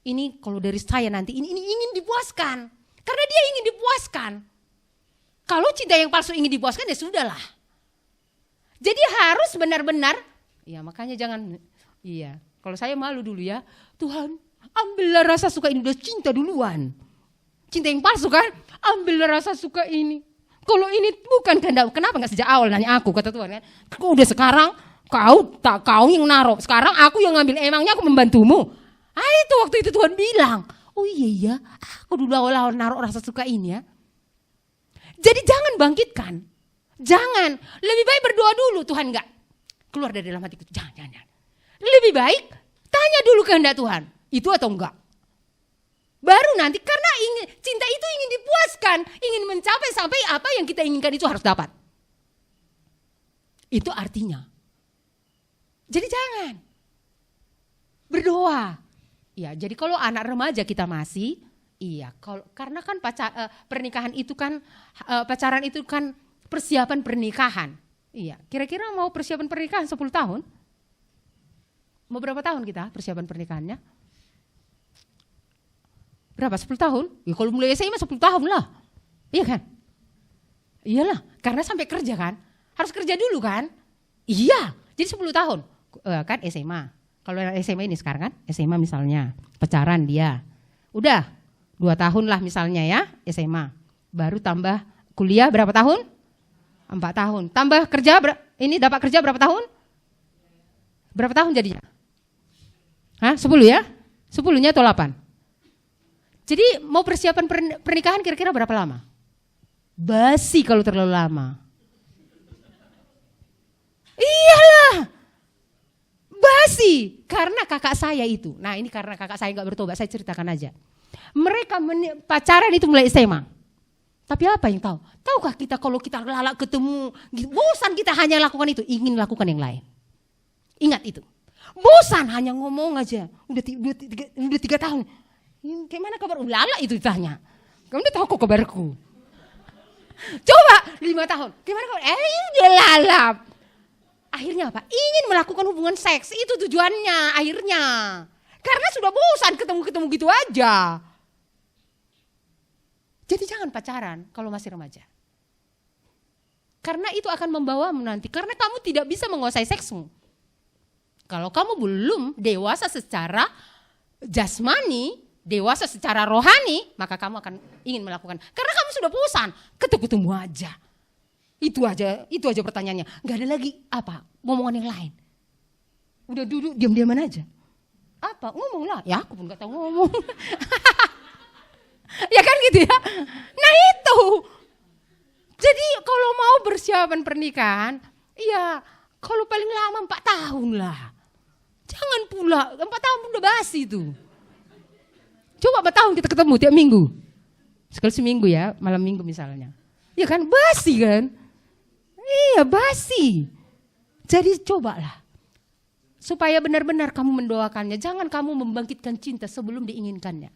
Speaker 1: Ini kalau dari saya nanti ini ingin dipuaskan. Karena dia ingin dipuaskan. Kalau cinta yang palsu ingin dipuaskan ya sudahlah. Jadi harus benar-benar, ya makanya jangan, iya. Kalau saya malu dulu ya, Tuhan ambillah rasa suka ini, udah cinta duluan. Cinta yang palsu kan, ambillah rasa suka ini. Kalau ini bukan kehendak, kenapa gak sejak awal nanya aku, kata Tuhan kan. Kok udah sekarang kau yang naruh, sekarang aku yang ngambil, emangnya aku membantumu. Itu waktu itu Tuhan bilang, oh iya aku dulu awal-awal naruh rasa suka ini ya. Jadi jangan bangkitkan, jangan. Lebih baik berdoa dulu, Tuhan enggak keluar dari dalam hatiku, jangan. Lebih baik tanya dulu kehendak Tuhan, itu atau enggak. Baru nanti, karena cinta itu ingin dipuaskan, ingin mencapai sampai apa yang kita inginkan itu harus dapat. Itu artinya. Jadi jangan berdoa. Ya, jadi kalau anak remaja kita masih, iya, karena kan pernikahan itu kan, pacaran itu kan persiapan pernikahan. Iya, kira-kira mau persiapan pernikahan 10 tahun? Mau berapa tahun kita persiapan pernikahannya? Berapa? 10 tahun? Ya kalau mulai SMA 10 tahun lah. Iya kan? Iyalah, karena sampai kerja kan. Harus kerja dulu kan? Iya, jadi 10 tahun. Kan SMA. Kalau SMA ini sekarang kan, SMA misalnya, pacaran dia. Udah 2 tahun lah misalnya ya, SMA. Baru tambah kuliah berapa tahun? 4 tahun. Tambah kerja, ini dapat kerja berapa tahun? Berapa tahun jadinya? 10 ya? 10-nya atau 8? Jadi mau persiapan pernikahan kira-kira berapa lama? Basi kalau terlalu lama. Iyalah. Basi. Karena kakak saya itu. Nah ini karena kakak saya gak bertobat, saya ceritakan aja. Mereka pacaran itu mulai SMA. Tapi apa yang tahu? Tahukah kita kalau kita lalak ketemu, bosan kita hanya lakukan itu, ingin lakukan yang lain. Ingat itu. Bosan hanya ngomong aja. Udah 3 tahun. Gimana kabar? Lala itu ditanya. Kamu udah tahu kok kabarku. Coba 5 tahun. Gimana kabar? Udah lalap. Akhirnya apa? Ingin melakukan hubungan seks. Itu tujuannya akhirnya. Karena sudah bosan ketemu-ketemu gitu aja. Jadi jangan pacaran kalau masih remaja. Karena itu akan membawamu nanti. Karena kamu tidak bisa menguasai seksmu. Kalau kamu belum dewasa secara jasmani, dewasa secara rohani, maka kamu akan ingin melakukan. Karena kamu sudah bosan, ketemu aja. Itu aja pertanyaannya. Gak ada lagi ngomongan yang lain. Udah duduk diam-diaman aja. Ngomong lah. Ya aku pun gak tahu ngomong. Ya kan gitu ya. Nah itu. Jadi kalau mau persiapan pernikahan, ya kalau paling lama 4 tahun lah. Jangan pula 4 tahun udah basi tuh. Coba 4 tahun kita ketemu tiap minggu. Sekali seminggu ya, malam minggu misalnya. Ya kan basi kan. Iya basi. Jadi cobalah. Supaya benar-benar kamu mendoakannya. Jangan kamu membangkitkan cinta sebelum diinginkannya.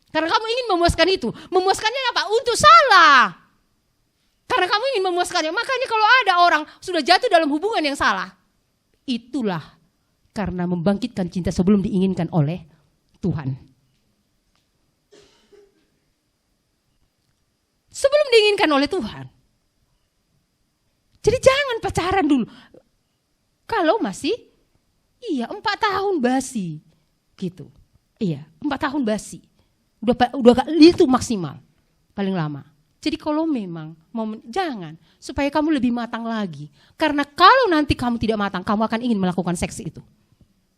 Speaker 1: Karena kamu ingin memuaskan itu. Memuaskannya apa? Untuk salah. Karena kamu ingin memuaskannya. Makanya kalau ada orang sudah jatuh dalam hubungan yang salah. Itulah karena membangkitkan cinta sebelum diinginkan oleh Tuhan. Sebelum diinginkan oleh Tuhan. Jadi jangan pacaran dulu. Kalau masih 4 tahun basi. Gitu. 4 tahun basi. Udah itu maksimal. Paling lama. Jadi kalau memang jangan supaya kamu lebih matang lagi. Karena kalau nanti kamu tidak matang, kamu akan ingin melakukan seks itu.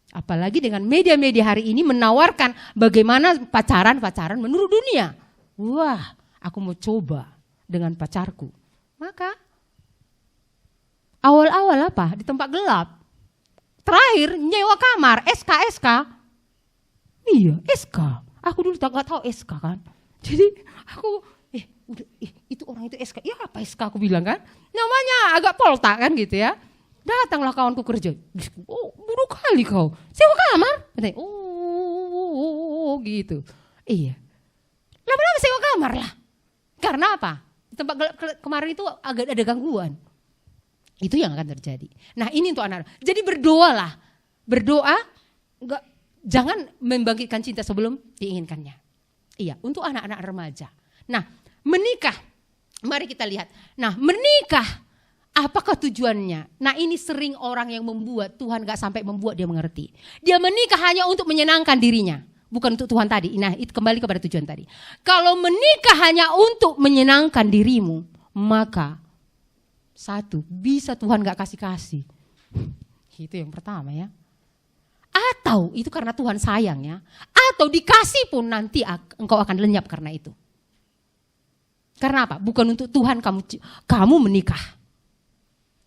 Speaker 1: Apalagi dengan media-media hari ini menawarkan bagaimana pacaran menurut dunia. Wah, aku mau coba dengan pacarku. Maka awal-awal di tempat gelap. Terakhir nyewa kamar, SK. Iya, SK. Aku dulu gak tahu SK kan. Jadi aku itu orang itu SK. Ya apa SK aku bilang kan? Namanya agak polta kan gitu ya. Datanglah kawanku kerja. Oh, bodoh kali kau. Sewa kamar. Katanya, gitu. Iya. Lama-lama sewa kamar lah. Karena apa? Tempat gelap kemarin itu agak ada gangguan. Itu yang akan terjadi. Nah ini untuk anak-anak. Jadi berdoalah. Berdoa, jangan membangkitkan cinta sebelum diinginkannya. Iya, untuk anak-anak remaja. Nah, menikah. Mari kita lihat. Nah, menikah. Apakah tujuannya? Nah ini sering orang yang membuat Tuhan gak sampai membuat dia mengerti. Dia menikah hanya untuk menyenangkan dirinya. Bukan untuk Tuhan tadi. Nah itu kembali kepada tujuan tadi. Kalau menikah hanya untuk menyenangkan dirimu. Maka bisa Tuhan gak kasih. Itu yang pertama ya. Atau itu karena Tuhan sayang ya. Atau dikasih pun nanti engkau akan lenyap karena itu. Karena apa? Bukan untuk Tuhan kamu menikah.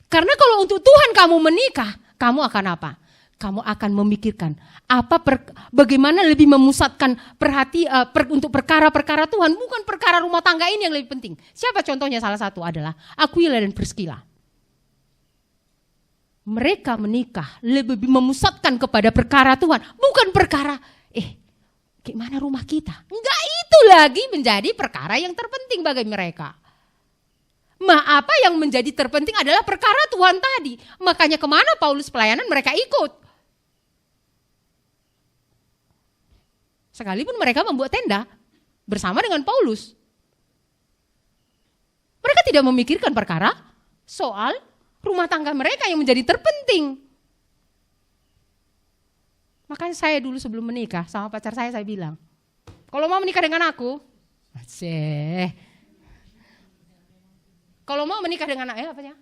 Speaker 1: Karena kalau untuk Tuhan kamu menikah, kamu akan apa? Kamu akan memikirkan bagaimana lebih memusatkan untuk perkara-perkara Tuhan, bukan perkara rumah tangga ini yang lebih penting. Siapa contohnya? Salah satu adalah Aquila dan Priscilla. Mereka menikah lebih memusatkan kepada perkara Tuhan, bukan perkara gimana rumah kita. Enggak, itu lagi menjadi perkara yang terpenting bagi mereka. Apa yang menjadi terpenting adalah perkara Tuhan tadi. Makanya kemana Paulus pelayanan mereka ikut. Sekalipun mereka membuat tenda bersama dengan Paulus. Mereka tidak memikirkan perkara soal rumah tangga mereka yang menjadi terpenting. Makanya saya dulu sebelum menikah sama pacar saya bilang, kalau mau menikah dengan aku, kalau mau menikah dengan apanya?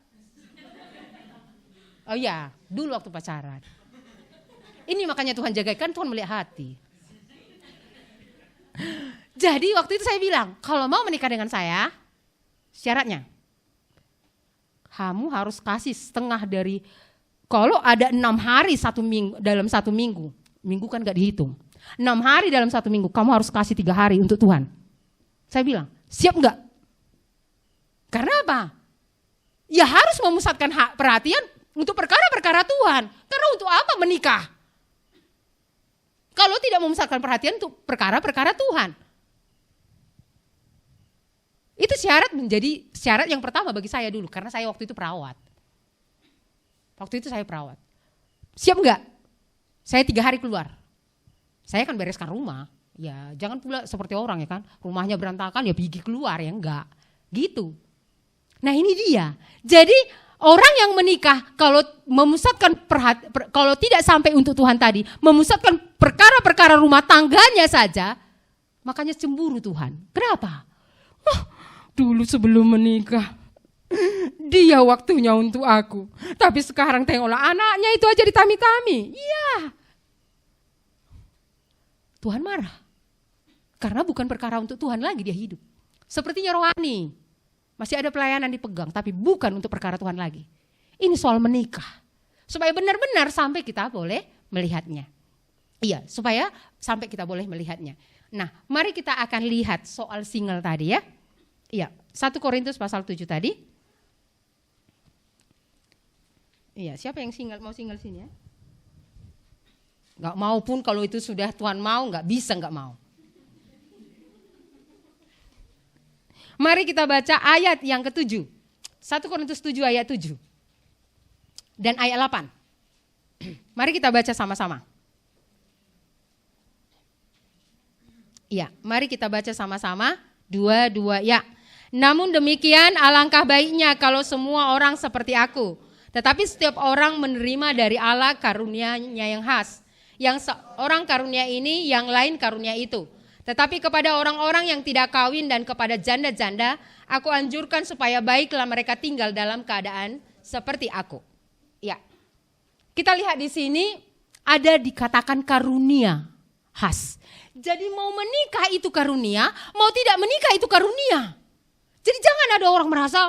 Speaker 1: Oh iya, dulu waktu pacaran. Ini makanya Tuhan jagakan, Tuhan melihat hati. Jadi waktu itu saya bilang, kalau mau menikah dengan saya, syaratnya, kamu harus kasih setengah dari, kalau ada 6 hari dalam 1 minggu, minggu kan gak dihitung. 6 hari dalam 1 minggu, kamu harus kasih 3 hari untuk Tuhan. Saya bilang, siap gak? Karena apa? Ya harus memusatkan perhatian untuk perkara-perkara Tuhan. Karena untuk apa menikah? Kalau tidak memusatkan perhatian untuk perkara-perkara Tuhan. Itu menjadi syarat yang pertama bagi saya dulu. Karena saya waktu itu perawat. Siap enggak? Saya 3 hari keluar. Saya kan bereskan rumah. Ya jangan pula seperti orang ya kan. Rumahnya berantakan ya pergi keluar ya enggak. Gitu. Nah ini dia. Jadi orang yang menikah kalau memusatkan kalau tidak sampai untuk Tuhan tadi. Memusatkan perkara-perkara rumah tangganya saja. Makanya cemburu Tuhan. Kenapa? Dulu sebelum menikah. Dia waktunya untuk aku. Tapi sekarang tengoklah anaknya itu aja ditami-tami. Iya. Tuhan marah. Karena bukan perkara untuk Tuhan lagi dia hidup. Sepertinya rohani. Masih ada pelayanan dipegang. Tapi bukan untuk perkara Tuhan lagi. Ini soal menikah. Supaya benar-benar sampai kita boleh melihatnya. Iya, supaya sampai kita boleh melihatnya. Nah, mari kita akan lihat soal single tadi ya. Iya, 1 Korintus pasal 7 tadi. Iya, siapa yang single, mau single sini ya? Gak mau pun kalau itu sudah Tuhan mau, gak bisa gak mau. Mari kita baca ayat yang ke-7. 1 Korintus 7 ayat 7. Dan ayat 8. Mari kita baca sama-sama. Iya, mari kita baca sama-sama. 2 ya. Namun demikian alangkah baiknya kalau semua orang seperti aku. Tetapi setiap orang menerima dari Allah karunia-Nya yang khas. Yang seorang karunia ini, yang lain karunia itu. Tetapi kepada orang-orang yang tidak kawin dan kepada janda-janda, aku anjurkan supaya baiklah mereka tinggal dalam keadaan seperti aku. Ya. Kita lihat di sini ada dikatakan karunia khas. Jadi mau menikah itu karunia, mau tidak menikah itu karunia. Jadi jangan ada orang merasa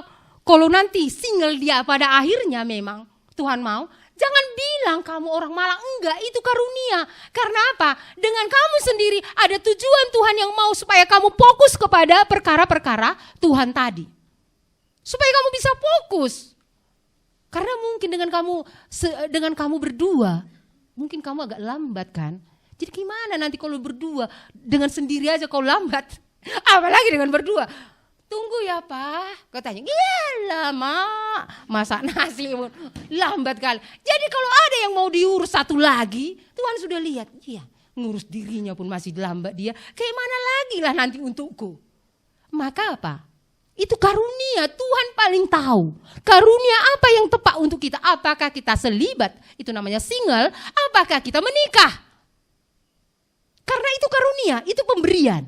Speaker 1: kalau nanti single dia pada akhirnya memang Tuhan mau, jangan bilang kamu orang malang, enggak, itu karunia. Karena apa? Dengan kamu sendiri ada tujuan Tuhan yang mau supaya kamu fokus kepada perkara-perkara Tuhan tadi. Supaya kamu bisa fokus. Karena mungkin dengan kamu berdua, mungkin kamu agak lambat kan? Jadi gimana nanti kalau berdua, dengan sendiri aja kau lambat, apalagi dengan berdua. Tunggu ya Pak, katanya, iyalah Mak, masak nasi lambat kali. Jadi kalau ada yang mau diurus satu lagi, Tuhan sudah lihat, iya ngurus dirinya pun masih lambat dia, kayak mana lagi lah nanti untukku. Maka apa? Itu karunia, Tuhan paling tahu. Karunia apa yang tepat untuk kita, apakah kita selibat, itu namanya single, apakah kita menikah. Karena itu karunia, itu pemberian.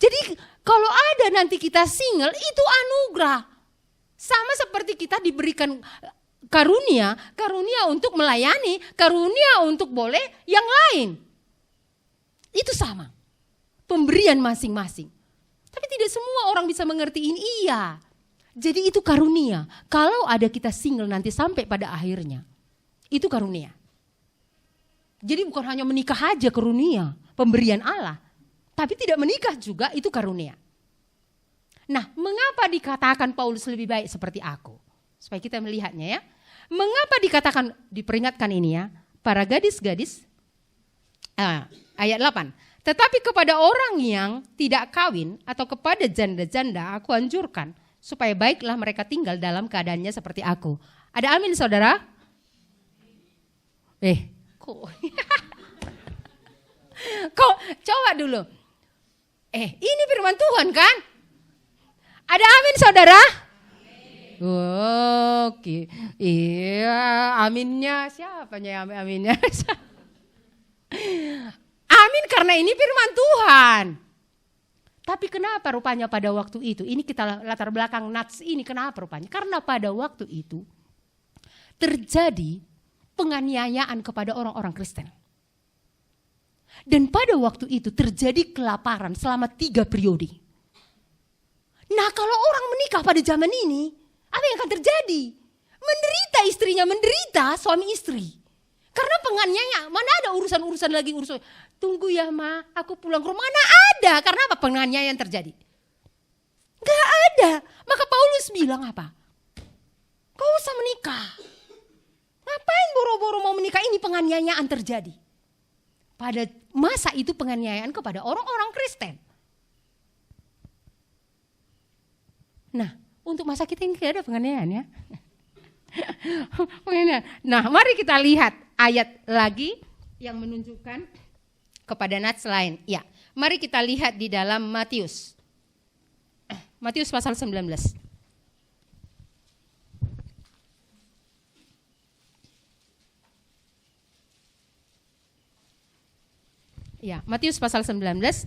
Speaker 1: Jadi kalau ada nanti kita single itu anugerah. Sama seperti kita diberikan karunia untuk melayani, karunia untuk boleh yang lain. Itu sama. Pemberian masing-masing. Tapi tidak semua orang bisa mengerti ini, iya. Jadi itu karunia. Kalau ada kita single nanti sampai pada akhirnya. Itu karunia. Jadi bukan hanya menikah aja karunia, pemberian Allah. Tapi tidak menikah juga itu karunia. Nah, mengapa dikatakan Paulus lebih baik seperti aku? Supaya kita melihatnya ya. Mengapa dikatakan, diperingatkan ini ya, para gadis-gadis, ayat 8. Tetapi kepada orang yang tidak kawin atau kepada janda-janda aku anjurkan, supaya baiklah mereka tinggal dalam keadaannya seperti aku. Ada amin saudara? Kok coba dulu. Ini firman Tuhan kan? Ada amin saudara? Oke. Iya, aminnya siapanya aminnya? Amin karena ini firman Tuhan. Tapi kenapa rupanya pada waktu itu? Ini kita latar belakang nats ini kenapa rupanya? Karena pada waktu itu terjadi penganiayaan kepada orang-orang Kristen. Dan pada waktu itu terjadi kelaparan selama 3 periode. Nah kalau orang menikah pada zaman ini, apa yang akan terjadi? Menderita istrinya, menderita suami istri. Karena penganiayaan, mana ada urusan-urusan lagi urusan. Tunggu ya Ma, aku pulang ke rumah. Mana ada, karena apa penganiayaan terjadi? Gak ada. Maka Paulus bilang apa? Kau usah menikah. Ngapain boro-boro mau menikah, ini penganiayaan terjadi. Pada masa itu penganiayaan kepada orang-orang Kristen. Nah, untuk masa kita ini tidak ada penganiayaan ya. Nah, mari kita lihat ayat lagi yang menunjukkan kepada nats lain. Ya, mari kita lihat di dalam Matius. Matius pasal 19. Ya, Matius pasal 19.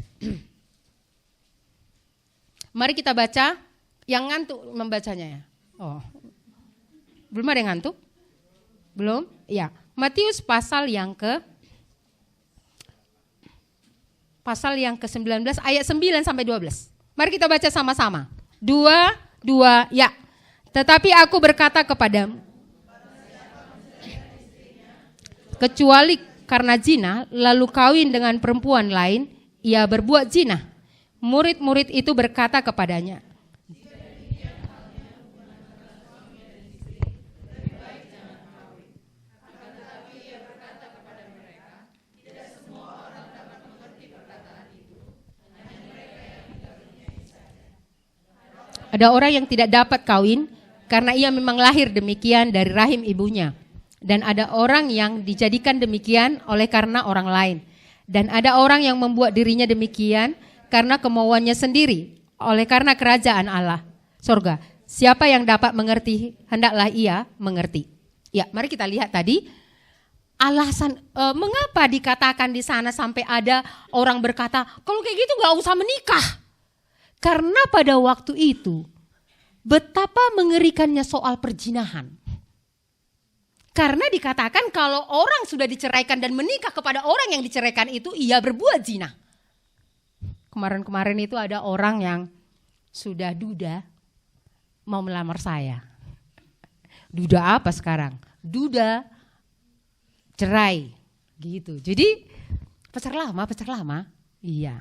Speaker 1: Mari kita baca. Yang ngantuk membacanya ya? Oh, belum ada yang ngantuk? Belum? Ya, Matius pasal yang ke-19 ayat 9 sampai 12. Mari kita baca sama-sama. 2, ya. Tetapi aku berkata kepadamu, kecuali karena zina lalu kawin dengan perempuan lain, ia berbuat zina. Murid-murid itu berkata kepadanya, ada orang yang tidak dapat kawin karena ia memang lahir demikian dari rahim ibunya. Dan ada orang yang dijadikan demikian oleh karena orang lain. Dan ada orang yang membuat dirinya demikian karena kemauannya sendiri, oleh karena kerajaan Allah, surga. Siapa yang dapat mengerti, hendaklah ia mengerti. Ya, mari kita lihat tadi alasan mengapa dikatakan di sana sampai ada orang berkata, kalau kayak gitu gak usah menikah. Karena pada waktu itu betapa mengerikannya soal perzinahan. Karena dikatakan kalau orang sudah diceraikan dan menikah kepada orang yang diceraikan itu, ia berbuat zina. Kemarin-kemarin itu ada orang yang sudah duda mau melamar saya. Duda apa sekarang? Duda cerai gitu. Jadi pacar lama. Iya.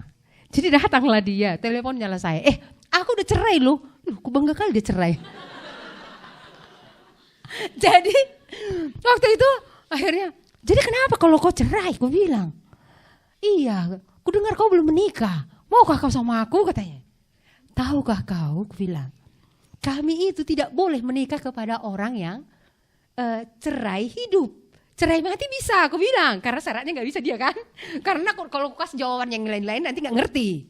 Speaker 1: Jadi datanglah dia, telepon nyala saya. Aku udah cerai loh. Aku bangga kali dia cerai. Jadi waktu itu akhirnya, jadi kenapa kalau kau cerai? Aku bilang, iya, aku dengar kau belum menikah. Maukah kau sama aku? Katanya. Tahukah kau? Aku bilang, kami itu tidak boleh menikah kepada orang yang cerai hidup. Cerai mati bisa, aku bilang, karena syaratnya nggak bisa dia kan. Karena kalau aku kasih jawaban yang lain-lain nanti nggak ngerti.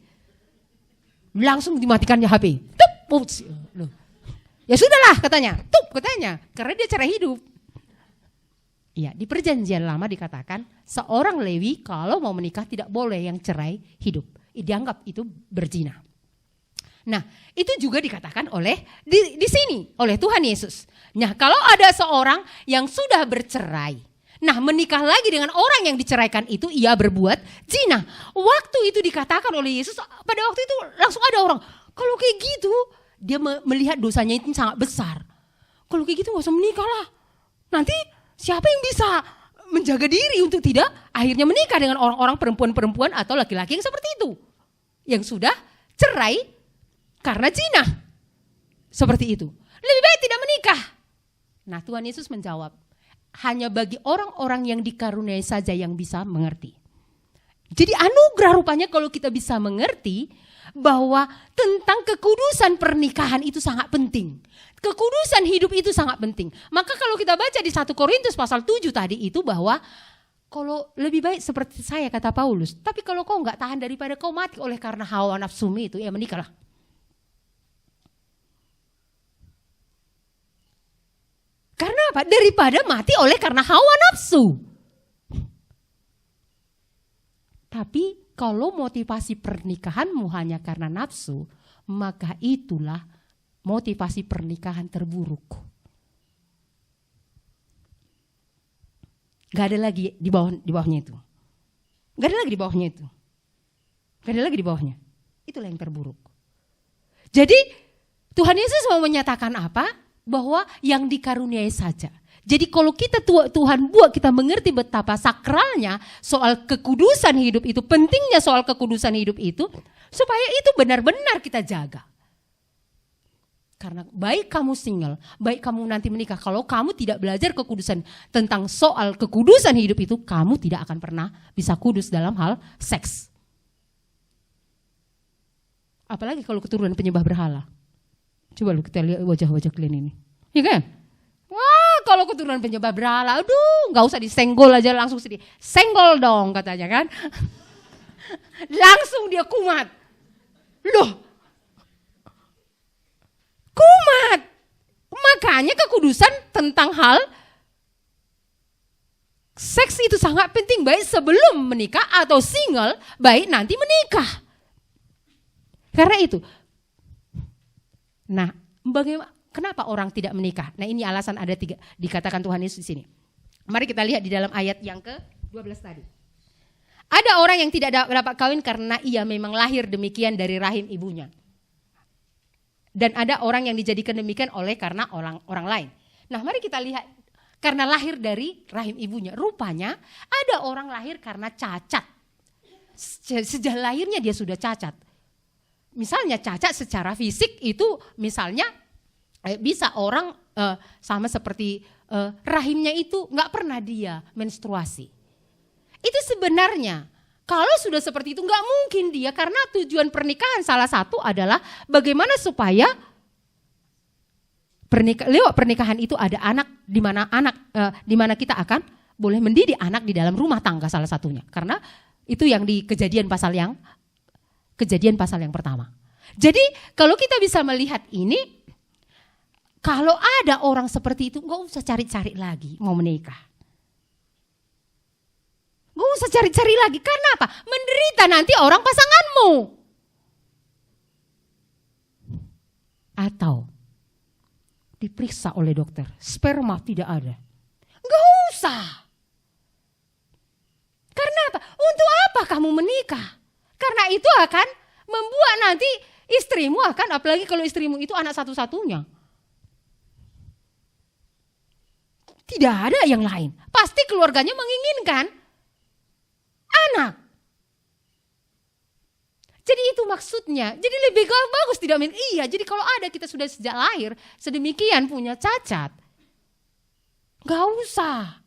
Speaker 1: Langsung dimatikannya HP. Tup, ya sudahlah katanya. Tup katanya, karena dia cerai hidup. Ya, di perjanjian lama dikatakan seorang Lewi kalau mau menikah tidak boleh yang cerai hidup. Dianggap itu berzina. Nah, itu juga dikatakan oleh di sini oleh Tuhan Yesus. Nah, kalau ada seorang yang sudah bercerai, nah menikah lagi dengan orang yang diceraikan itu, ia berbuat zina. Waktu itu dikatakan oleh Yesus, pada waktu itu langsung ada orang, kalau kayak gitu, dia melihat dosanya itu sangat besar. Kalau kayak gitu gak usah menikah lah. Nanti siapa yang bisa menjaga diri untuk tidak akhirnya menikah dengan orang-orang perempuan-perempuan atau laki-laki yang seperti itu. Yang sudah cerai karena zina. Seperti itu. Lebih baik tidak menikah. Nah, Tuhan Yesus menjawab, hanya bagi orang-orang yang dikaruniai saja yang bisa mengerti. Jadi anugerah rupanya kalau kita bisa mengerti bahwa tentang kekudusan pernikahan itu sangat penting. Kekudusan hidup itu sangat penting. Maka kalau kita baca di 1 Korintus pasal 7 tadi itu bahwa kalau lebih baik seperti saya kata Paulus. Tapi kalau kau enggak tahan daripada kau mati oleh karena hawa nafsumu itu, ya menikahlah. Karena apa? Daripada mati oleh karena hawa nafsu. Tapi kalau motivasi pernikahanmu hanya karena nafsu, maka itulah motivasi pernikahan terburuk. Gak ada lagi di bawahnya itu. Gak ada lagi di bawahnya itu. Gak ada lagi di bawahnya. Itulah yang terburuk. Jadi Tuhan Yesus mau menyatakan apa? Bahwa yang dikaruniai saja. Jadi kalau kita Tuhan buat kita mengerti betapa sakralnya soal kekudusan hidup itu, pentingnya soal kekudusan hidup itu, supaya itu benar-benar kita jaga. Karena baik kamu single, baik kamu nanti menikah, kalau kamu tidak belajar kekudusan tentang soal kekudusan hidup itu, kamu tidak akan pernah bisa kudus dalam hal seks. Apalagi kalau keturunan penyembah berhala. Coba lu kita lihat wajah-wajah kalian ini. Iya kan? Wah, kalau keturunan penyembah berhala, aduh, gak usah disenggol aja langsung sedih. Senggol dong katanya kan. Langsung dia kumat. Loh, kumat. Makanya kekudusan tentang hal seks itu sangat penting, baik sebelum menikah atau single, baik nanti menikah. Karena itu. Nah, bagaimana? Kenapa orang tidak menikah? Nah, ini alasan ada 3 dikatakan Tuhan Yesus di sini. Mari kita lihat di dalam ayat yang ke-12 tadi. Ada orang yang tidak dapat kawin karena ia memang lahir demikian dari rahim ibunya. Dan ada orang yang dijadikan demikian karena orang lain. Nah, mari kita lihat karena lahir dari rahim ibunya. Rupanya ada orang lahir karena cacat. Sejak lahirnya dia sudah cacat. Misalnya cacat secara fisik itu misalnya bisa orang sama seperti rahimnya itu nggak pernah dia menstruasi. Itu sebenarnya kalau sudah seperti itu nggak mungkin dia, karena tujuan pernikahan salah satu adalah bagaimana supaya lewat pernikahan itu ada anak, di mana kita akan boleh mendidik anak di dalam rumah tangga salah satunya. Karena itu yang di kejadian pasal yang pertama. Jadi kalau kita bisa melihat ini, kalau ada orang seperti itu nggak usah cari-cari lagi mau menikah. Nggak usah cari-cari lagi. Karena apa? Menderita nanti orang pasanganmu. Atau diperiksa oleh dokter, sperma tidak ada. Nggak usah. Karena apa? Untuk apa kamu menikah? Karena itu akan membuat nanti istrimu akan, apalagi kalau istrimu itu anak satu-satunya. Tidak ada yang lain. Pasti keluarganya menginginkan anak. Jadi itu maksudnya. Jadi lebih bagus tidak iya. Jadi kalau ada kita sudah sejak lahir sedemikian punya cacat, gak usah.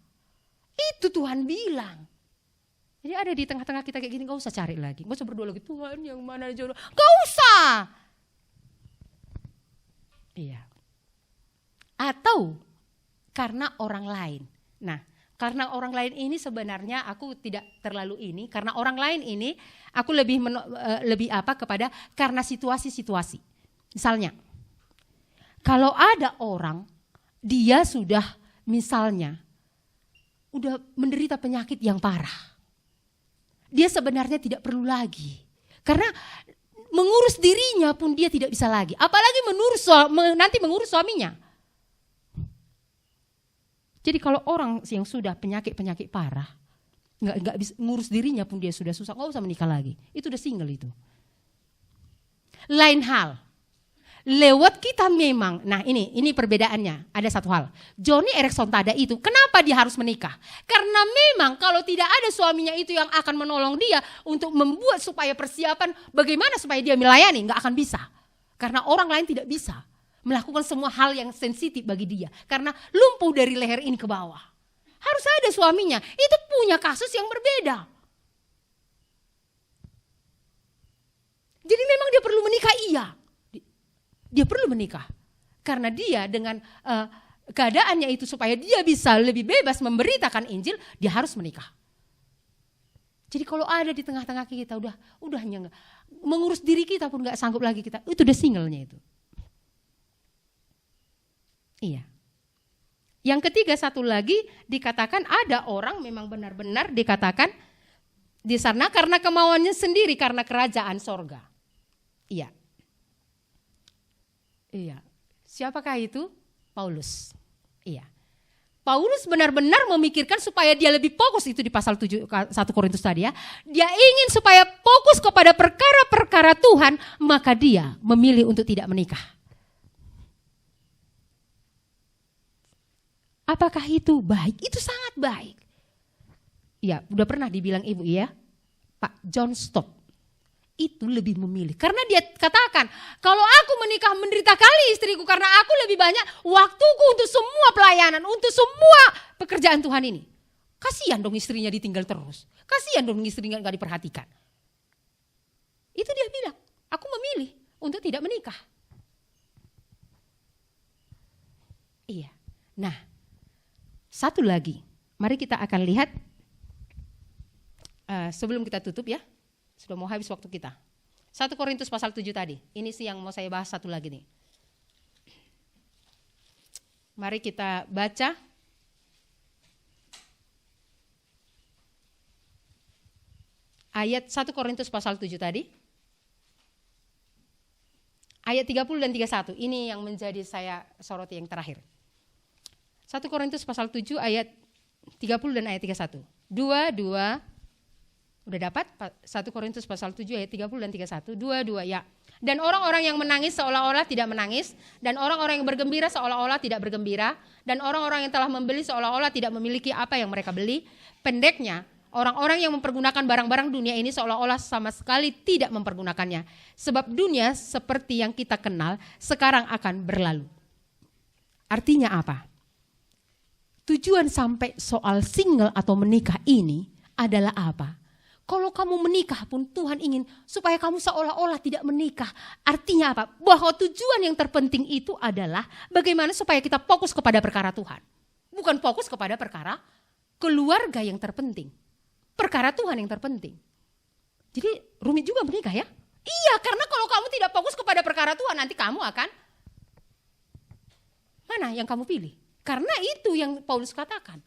Speaker 1: Itu Tuhan bilang. Jadi ada di tengah-tengah kita kayak gini, gak usah cari lagi. Gak usah berdoa lagi, Tuhan yang mana jodoh. Gak usah. Iya. Atau karena orang lain. Nah, karena orang lain ini sebenarnya aku tidak terlalu ini. Karena orang lain ini aku lebih kepada karena situasi-situasi. Misalnya, kalau ada orang dia sudah misalnya udah menderita penyakit yang parah. Dia sebenarnya tidak perlu lagi. Karena mengurus dirinya pun dia tidak bisa lagi. Apalagi nanti mengurus suaminya. Jadi kalau orang yang sudah penyakit parah, nggak bisa ngurus dirinya pun dia sudah susah, nggak usah menikah lagi. Itu udah single itu. Lain hal. Lewat kita memang, nah ini perbedaannya, ada satu hal. Johnny Erickson Tada itu, kenapa dia harus menikah? Karena memang kalau tidak ada suaminya itu yang akan menolong dia untuk membuat supaya persiapan bagaimana supaya dia melayani, nggak akan bisa. Karena orang lain tidak bisa melakukan semua hal yang sensitif bagi dia. Karena lumpuh dari leher ini ke bawah. Harus ada suaminya, itu punya kasus yang berbeda. Jadi memang dia perlu menikah, iya. Dia perlu menikah karena dia dengan keadaannya itu supaya dia bisa lebih bebas memberitakan Injil, dia harus menikah. Jadi kalau ada di tengah-tengah kita udah hanya mengurus diri kita pun nggak sanggup lagi kita, itu udah singlenya itu. Iya. Yang ketiga satu lagi dikatakan ada orang memang benar-benar dikatakan di sana karena kemauannya sendiri karena kerajaan sorga. Iya. Iya. Siapakah itu? Paulus. Iya. Paulus benar-benar memikirkan supaya dia lebih fokus, itu di pasal 7 1 Korintus tadi ya. Dia ingin supaya fokus kepada perkara-perkara Tuhan, maka dia memilih untuk tidak menikah. Apakah itu baik? Itu sangat baik. Iya, udah pernah dibilang ibu ya, Pak John Stott. Itu lebih memilih. Karena dia katakan, kalau aku menikah menderita kali istriku karena aku lebih banyak waktuku untuk semua pelayanan, untuk semua pekerjaan Tuhan ini. Kasihan dong istrinya ditinggal terus. Kasihan dong istrinya gak diperhatikan. Itu dia bilang, aku memilih untuk tidak menikah. Iya. Nah, satu lagi. Mari kita akan lihat, sebelum kita tutup ya. Sudah mau habis waktu kita. 1 Korintus pasal 7 tadi. Ini sih yang mau saya bahas satu lagi nih. Mari kita baca. Ayat 1 Korintus pasal 7 tadi. Ayat 30 dan 31. Ini yang menjadi saya soroti yang terakhir. 1 Korintus pasal 7 ayat 30 dan ayat 31. Dua. Udah dapat? 1 Korintus pasal 7 ayat 30 dan 31. Dua ya. Dan orang-orang yang menangis seolah-olah tidak menangis. Dan orang-orang yang bergembira seolah-olah tidak bergembira. Dan orang-orang yang telah membeli seolah-olah tidak memiliki apa yang mereka beli. Pendeknya, orang-orang yang mempergunakan barang-barang dunia ini seolah-olah sama sekali tidak mempergunakannya. Sebab dunia seperti yang kita kenal sekarang akan berlalu. Artinya apa? Tujuan sampai soal single atau menikah ini adalah apa? Kalau kamu menikah pun Tuhan ingin supaya kamu seolah-olah tidak menikah. Artinya apa? Bahwa tujuan yang terpenting itu adalah bagaimana supaya kita fokus kepada perkara Tuhan. Bukan fokus kepada perkara keluarga yang terpenting. Perkara Tuhan yang terpenting. Jadi rumit juga menikah ya? Iya, karena kalau kamu tidak fokus kepada perkara Tuhan, nanti kamu akan mana yang kamu pilih? Karena itu yang Paulus katakan.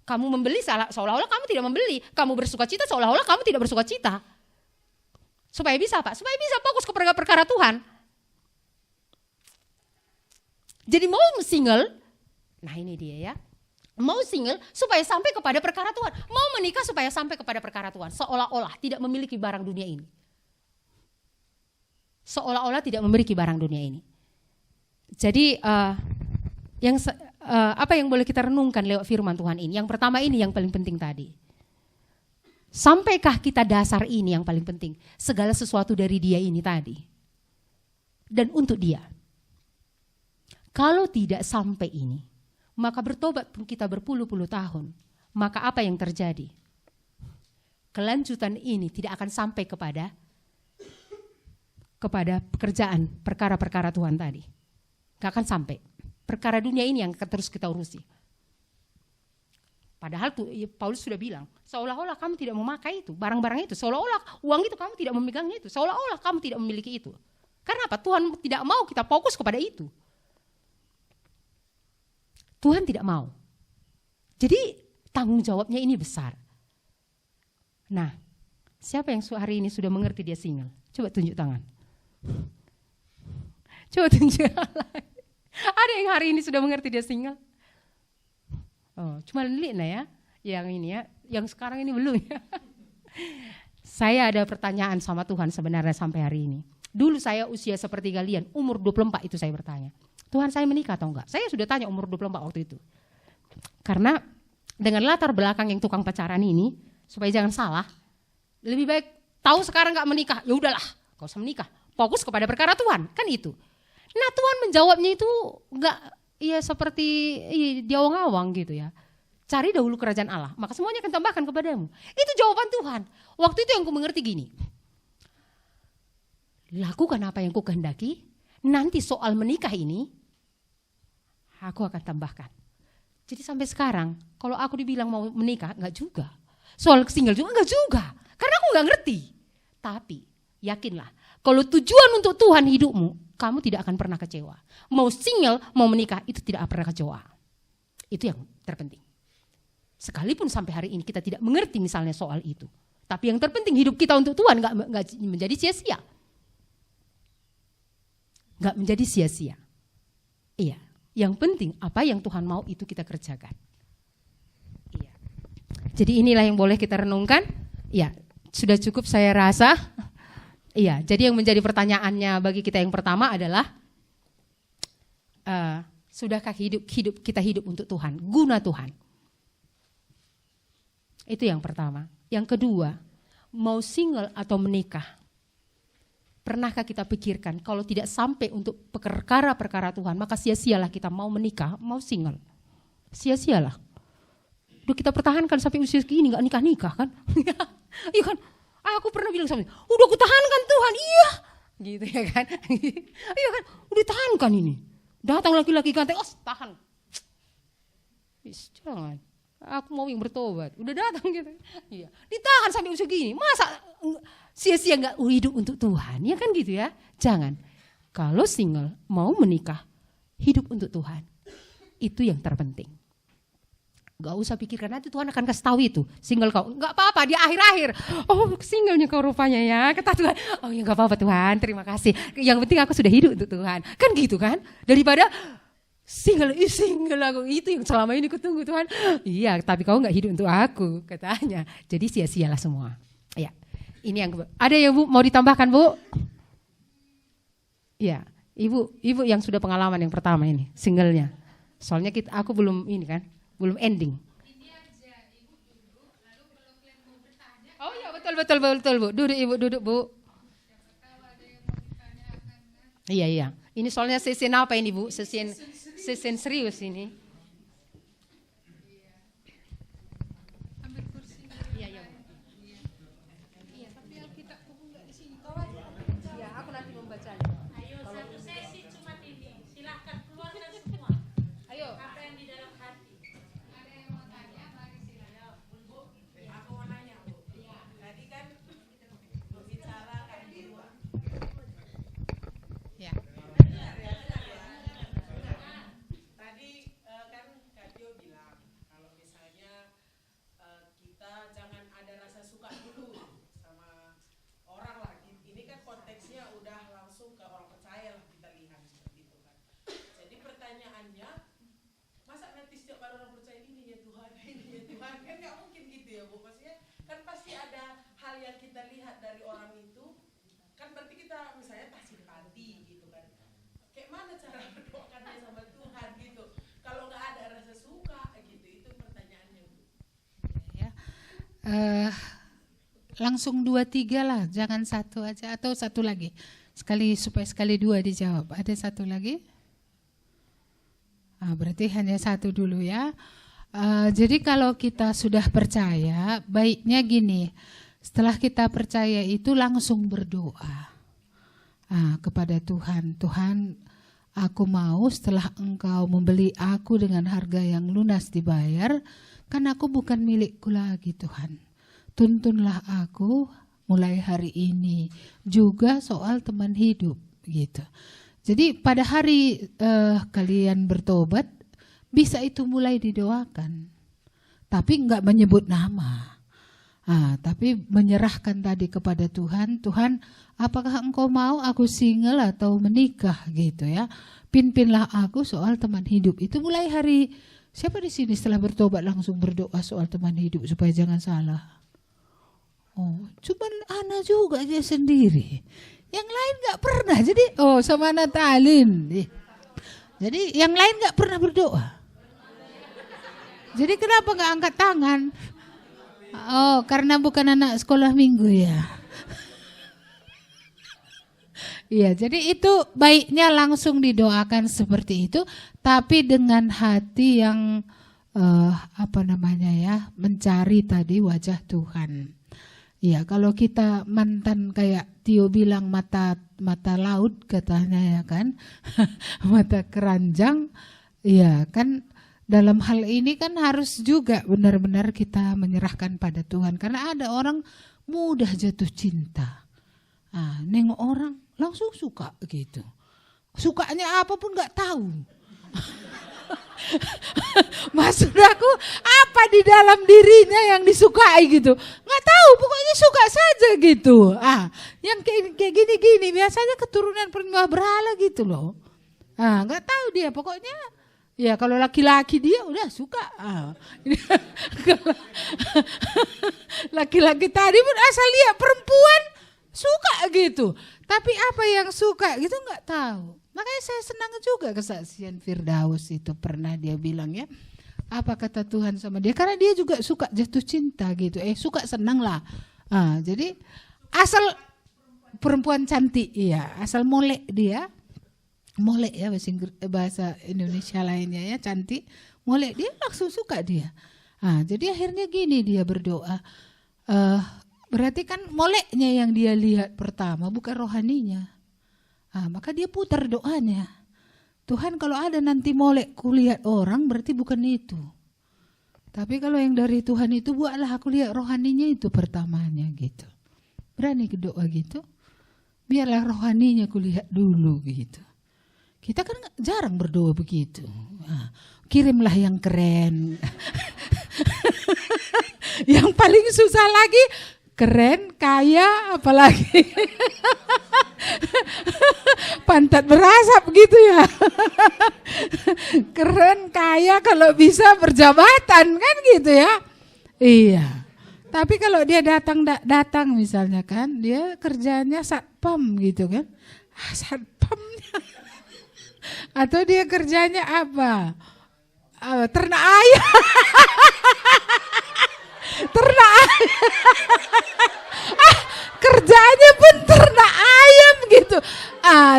Speaker 1: Kamu membeli seolah-olah kamu tidak membeli. Kamu bersuka cita seolah-olah kamu tidak bersuka cita. Supaya bisa apa? Supaya bisa fokus kepada perkara Tuhan. Jadi mau single, nah ini dia ya. Mau single supaya sampai kepada perkara Tuhan. Mau menikah supaya sampai kepada perkara Tuhan. Seolah-olah tidak memiliki barang dunia ini. Seolah-olah tidak memiliki barang dunia ini. Jadi apa yang boleh kita renungkan lewat firman Tuhan ini? Yang pertama ini yang paling penting tadi. Sampaikah kita dasar ini yang paling penting? Segala sesuatu dari dia ini tadi. Dan untuk dia. Kalau tidak sampai ini, maka bertobat pun kita berpuluh-puluh tahun. Maka apa yang terjadi? Kelanjutan ini tidak akan sampai kepada pekerjaan, perkara-perkara Tuhan tadi. Gak akan sampai. Perkara dunia ini yang terus kita urusi. Padahal tuh Paulus sudah bilang, seolah-olah kamu tidak memakai itu, barang-barang itu, seolah-olah uang itu kamu tidak memegangnya itu, seolah-olah kamu tidak memiliki itu. Karena apa? Tuhan tidak mau kita fokus kepada itu. Tuhan tidak mau. Jadi tanggung jawabnya ini besar. Nah, siapa yang hari ini sudah mengerti dia single? Coba tunjuk tangan. Coba tunjuk tangan. Ada yang hari ini sudah mengerti dia single? Oh, cuma Lina ya, yang ini ya, yang sekarang ini belum ya. Saya ada pertanyaan sama Tuhan sebenarnya sampai hari ini. Dulu saya usia seperti kalian, umur 24 itu saya bertanya. Tuhan, saya menikah atau enggak? Saya sudah tanya umur 24 waktu itu. Karena dengan latar belakang yang tukang pacaran ini, supaya jangan salah, lebih baik tahu sekarang enggak menikah, ya udahlah, enggak usah menikah. Fokus kepada perkara Tuhan, kan itu. Nah Tuhan menjawabnya itu enggak ya seperti diawang-awang gitu ya. Cari dahulu kerajaan Allah, maka semuanya akan tambahkan kepadamu. Itu jawaban Tuhan. Waktu itu yang ku mengerti gini. Lakukan apa yang ku kehendaki, nanti soal menikah ini aku akan tambahkan. Jadi sampai sekarang kalau aku dibilang mau menikah enggak juga. Soal single juga enggak juga. Karena aku enggak ngerti. Tapi yakinlah kalau tujuan untuk Tuhan hidupmu, kamu tidak akan pernah kecewa. Mau single, mau menikah, itu tidak pernah kecewa. Itu yang terpenting. Sekalipun sampai hari ini kita tidak mengerti misalnya soal itu. Tapi yang terpenting hidup kita untuk Tuhan gak menjadi sia-sia. Gak menjadi sia-sia. Iya, yang penting apa yang Tuhan mau itu kita kerjakan. Iya. Jadi inilah yang boleh kita renungkan. Iya, sudah cukup saya rasa. Iya, jadi yang menjadi pertanyaannya bagi kita yang pertama adalah sudahkah kita hidup untuk Tuhan, guna Tuhan? Itu yang pertama. Yang kedua, mau single atau menikah? Pernahkah kita pikirkan kalau tidak sampai untuk perkara-perkara Tuhan, maka sia-sialah kita mau menikah, mau single. Sia-sialah. Udah kita pertahankan sampai usia segini gak nikah-nikah kan? Iya kan? Aku pernah bilang sama dia, udah aku tahankan Tuhan, iya. Gitu ya kan. Iya kan, udah tahankan ini. Datang laki-laki ganteng, tahan. Jangan. aku mau yang bertobat. Udah datang gitu. Iya. Ditahan sampai usia gini. Masa sia-sia nggak hidup untuk Tuhan? Ya kan gitu ya. Jangan. Kalau single mau menikah, hidup untuk Tuhan. Itu yang terpenting. Gak usah pikirkan nanti Tuhan akan kasih tahu itu. Single kau, gak apa-apa di akhir-akhir. Oh singlenya kau rupanya ya. Kata Tuhan, oh ya gak apa-apa Tuhan, terima kasih. Yang penting aku sudah hidup untuk Tuhan. Kan gitu kan. Daripada single aku itu yang selama ini kutunggu Tuhan. Iya, tapi kau nggak hidup untuk aku katanya. Jadi sia-sialah semua. Ya, ini yang ada ya Bu mau ditambahkan Bu? Ya, ibu yang sudah pengalaman yang pertama ini singlenya. Soalnya aku belum ini kan, belum ending. Ini aja ibu duduk, lalu kalau kalian mau bertanya. Oh ya betul Bu, duduk Bu. Iya. Ini soalnya sesi apa ini Bu? Sesi serius ini. Ambil kursi. Iya. Iya, tapi Alkitab buku enggak di sini. Kau aja. Ya, aku nanti membacanya.
Speaker 2: Ayo, satu sesi cuma ini. Silahkan keluarkan semua.
Speaker 1: Ayo.
Speaker 2: Apa yang di dalam hati.
Speaker 3: Ada yang mau tanya, mari silakan. Bu, aku mau nanya Bu. Tadi kan berbicara kan Ibu.
Speaker 1: Ya.
Speaker 3: Tadi kan Kak Jo bilang kalau misalnya kita jangan ada rasa suka dulu sama orang lah. Ini kan konteksnya udah langsung ke orang percaya lah kita lihat seperti itu kan. Jadi pertanyaannya, masa nanti setiap orang percaya ini ya Tuhan kan nggak mungkin gitu ya Bu. Maksudnya kan pasti ada hal yang kita lihat dari orang itu. Kan berarti kita misalnya tak simpati gitu kan. Kayak mana cara berdoakannya sama Tuhan gitu. Kalau nggak ada rasa suka gitu, itu pertanyaannya Bu.
Speaker 4: Ya. Langsung 2-3 lah, jangan satu aja atau satu lagi. Supaya sekali 2 dijawab. Ada satu lagi? Berarti hanya satu dulu ya. Jadi kalau kita sudah percaya, baiknya gini. Setelah kita percaya itu langsung berdoa kepada Tuhan. Tuhan, aku mau setelah Engkau membeli aku dengan harga yang lunas dibayar, kan aku bukan milikku lagi Tuhan. Tuntunlah aku mulai hari ini. Juga soal teman hidup gitu. Jadi pada hari kalian bertobat, bisa itu mulai didoakan. Tapi enggak menyebut nama. Tapi menyerahkan tadi kepada Tuhan. Tuhan, apakah Engkau mau aku single atau menikah gitu ya. Pimpinlah aku soal teman hidup. Itu mulai hari, siapa di sini setelah bertobat langsung berdoa soal teman hidup supaya jangan salah? Oh, cuman Ana juga dia sendiri. Yang lain nggak pernah. Jadi, sama Natalin. Jadi yang lain nggak pernah berdoa. Jadi kenapa nggak angkat tangan? Oh, karena bukan anak sekolah minggu ya. Iya, jadi itu baiknya langsung didoakan seperti itu, tapi dengan hati yang mencari tadi wajah Tuhan. Iya, kalau kita mantan kayak Tio bilang mata laut katanya ya kan, mata keranjang, iya kan. Dalam hal ini kan harus juga benar-benar kita menyerahkan pada Tuhan. Karena ada orang mudah jatuh cinta. Nengok orang langsung suka gitu. Sukanya apapun gak tahu. Maksud aku apa di dalam dirinya yang disukai gitu. Gak tahu, pokoknya suka saja gitu. Yang kayak gini-gini biasanya keturunan penyembah berhala gitu loh. Gak tahu dia pokoknya. Ya kalau laki-laki dia udah suka. Laki-laki tadi pun asal lihat perempuan suka gitu. Tapi apa yang suka gitu nggak tahu. Makanya saya senang juga kesaksian Firdaus itu, pernah dia bilang ya. Apa kata Tuhan sama dia? Karena dia juga suka jatuh cinta gitu. Suka senang lah. Jadi asal perempuan cantik, iya. Asal molek dia. Molek ya bahasa Indonesia lainnya ya, cantik, molek dia langsung suka dia. Jadi akhirnya gini dia berdoa. Berarti kan moleknya yang dia lihat pertama bukan rohaninya. Maka dia putar doanya. Tuhan kalau ada nanti molek kulihat orang berarti bukan itu. Tapi kalau yang dari Tuhan itu buatlah aku lihat rohaninya itu pertamanya gitu. Berani doa gitu. Biarlah rohaninya aku lihat dulu gitu. Kita kan jarang berdoa begitu. Nah, kirimlah yang keren. Yang paling susah lagi keren, kaya, apalagi pantat berasap gitu ya. Keren, kaya, kalau bisa berjabatan kan gitu ya. Iya. Tapi kalau dia datang misalnya kan, dia kerjanya satpam gitu kan. Satpamnya. Atau dia kerjanya apa? Ternak ayam. Ternak ayam. Kerjanya pun ternak ayam gitu.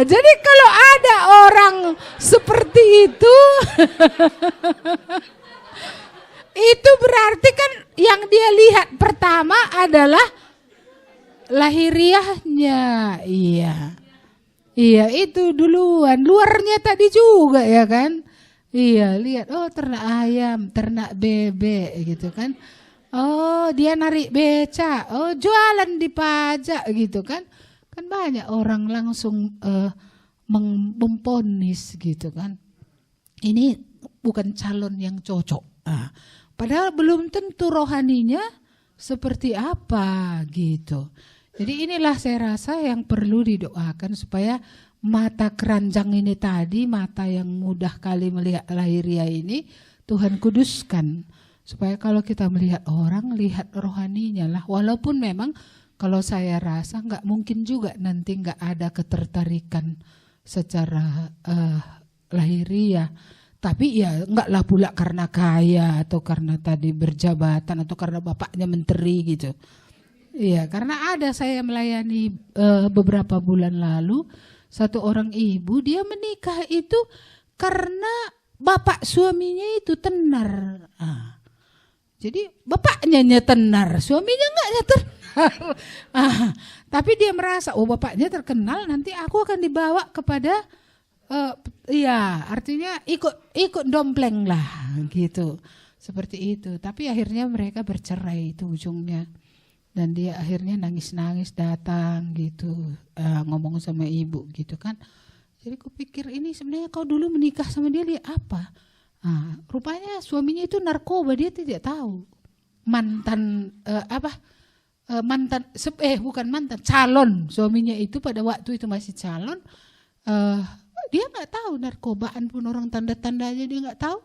Speaker 4: Jadi kalau ada orang seperti itu itu berarti kan yang dia lihat pertama adalah lahiriahnya. Iya itu duluan. Luarnya tadi juga ya kan. Iya lihat, oh ternak ayam, ternak bebek gitu kan. Oh dia narik beca, oh jualan di pajak gitu kan. Kan banyak orang langsung memponis gitu kan. Ini bukan calon yang cocok. Padahal belum tentu rohaninya seperti apa gitu. Jadi inilah saya rasa yang perlu didoakan supaya mata keranjang ini tadi, mata yang mudah kali melihat lahiriah ini Tuhan kuduskan. Supaya kalau kita melihat orang, lihat rohaninya lah. Walaupun memang kalau saya rasa nggak mungkin juga nanti nggak ada ketertarikan secara lahiriah. Tapi ya enggaklah pula karena kaya atau karena tadi berjabatan atau karena bapaknya menteri gitu. Iya, karena ada saya melayani beberapa bulan lalu satu orang ibu dia menikah itu karena bapak suaminya itu tenar. Jadi bapaknya nyetenar, suaminya enggak nyetenar. Tapi dia merasa oh bapaknya terkenal nanti aku akan dibawa kepada artinya ikut dompleng lah gitu. Seperti itu. Tapi akhirnya mereka bercerai itu ujungnya. Dan dia akhirnya nangis-nangis datang gitu. Ngomong sama ibu gitu kan. Jadi kupikir ini sebenarnya kau dulu menikah sama dia lihat apa? Rupanya suaminya itu narkoba, dia tidak tahu. Mantan bukan mantan, calon suaminya itu pada waktu itu masih calon. Dia nggak tahu narkobaan pun orang tanda-tandanya dia nggak tahu.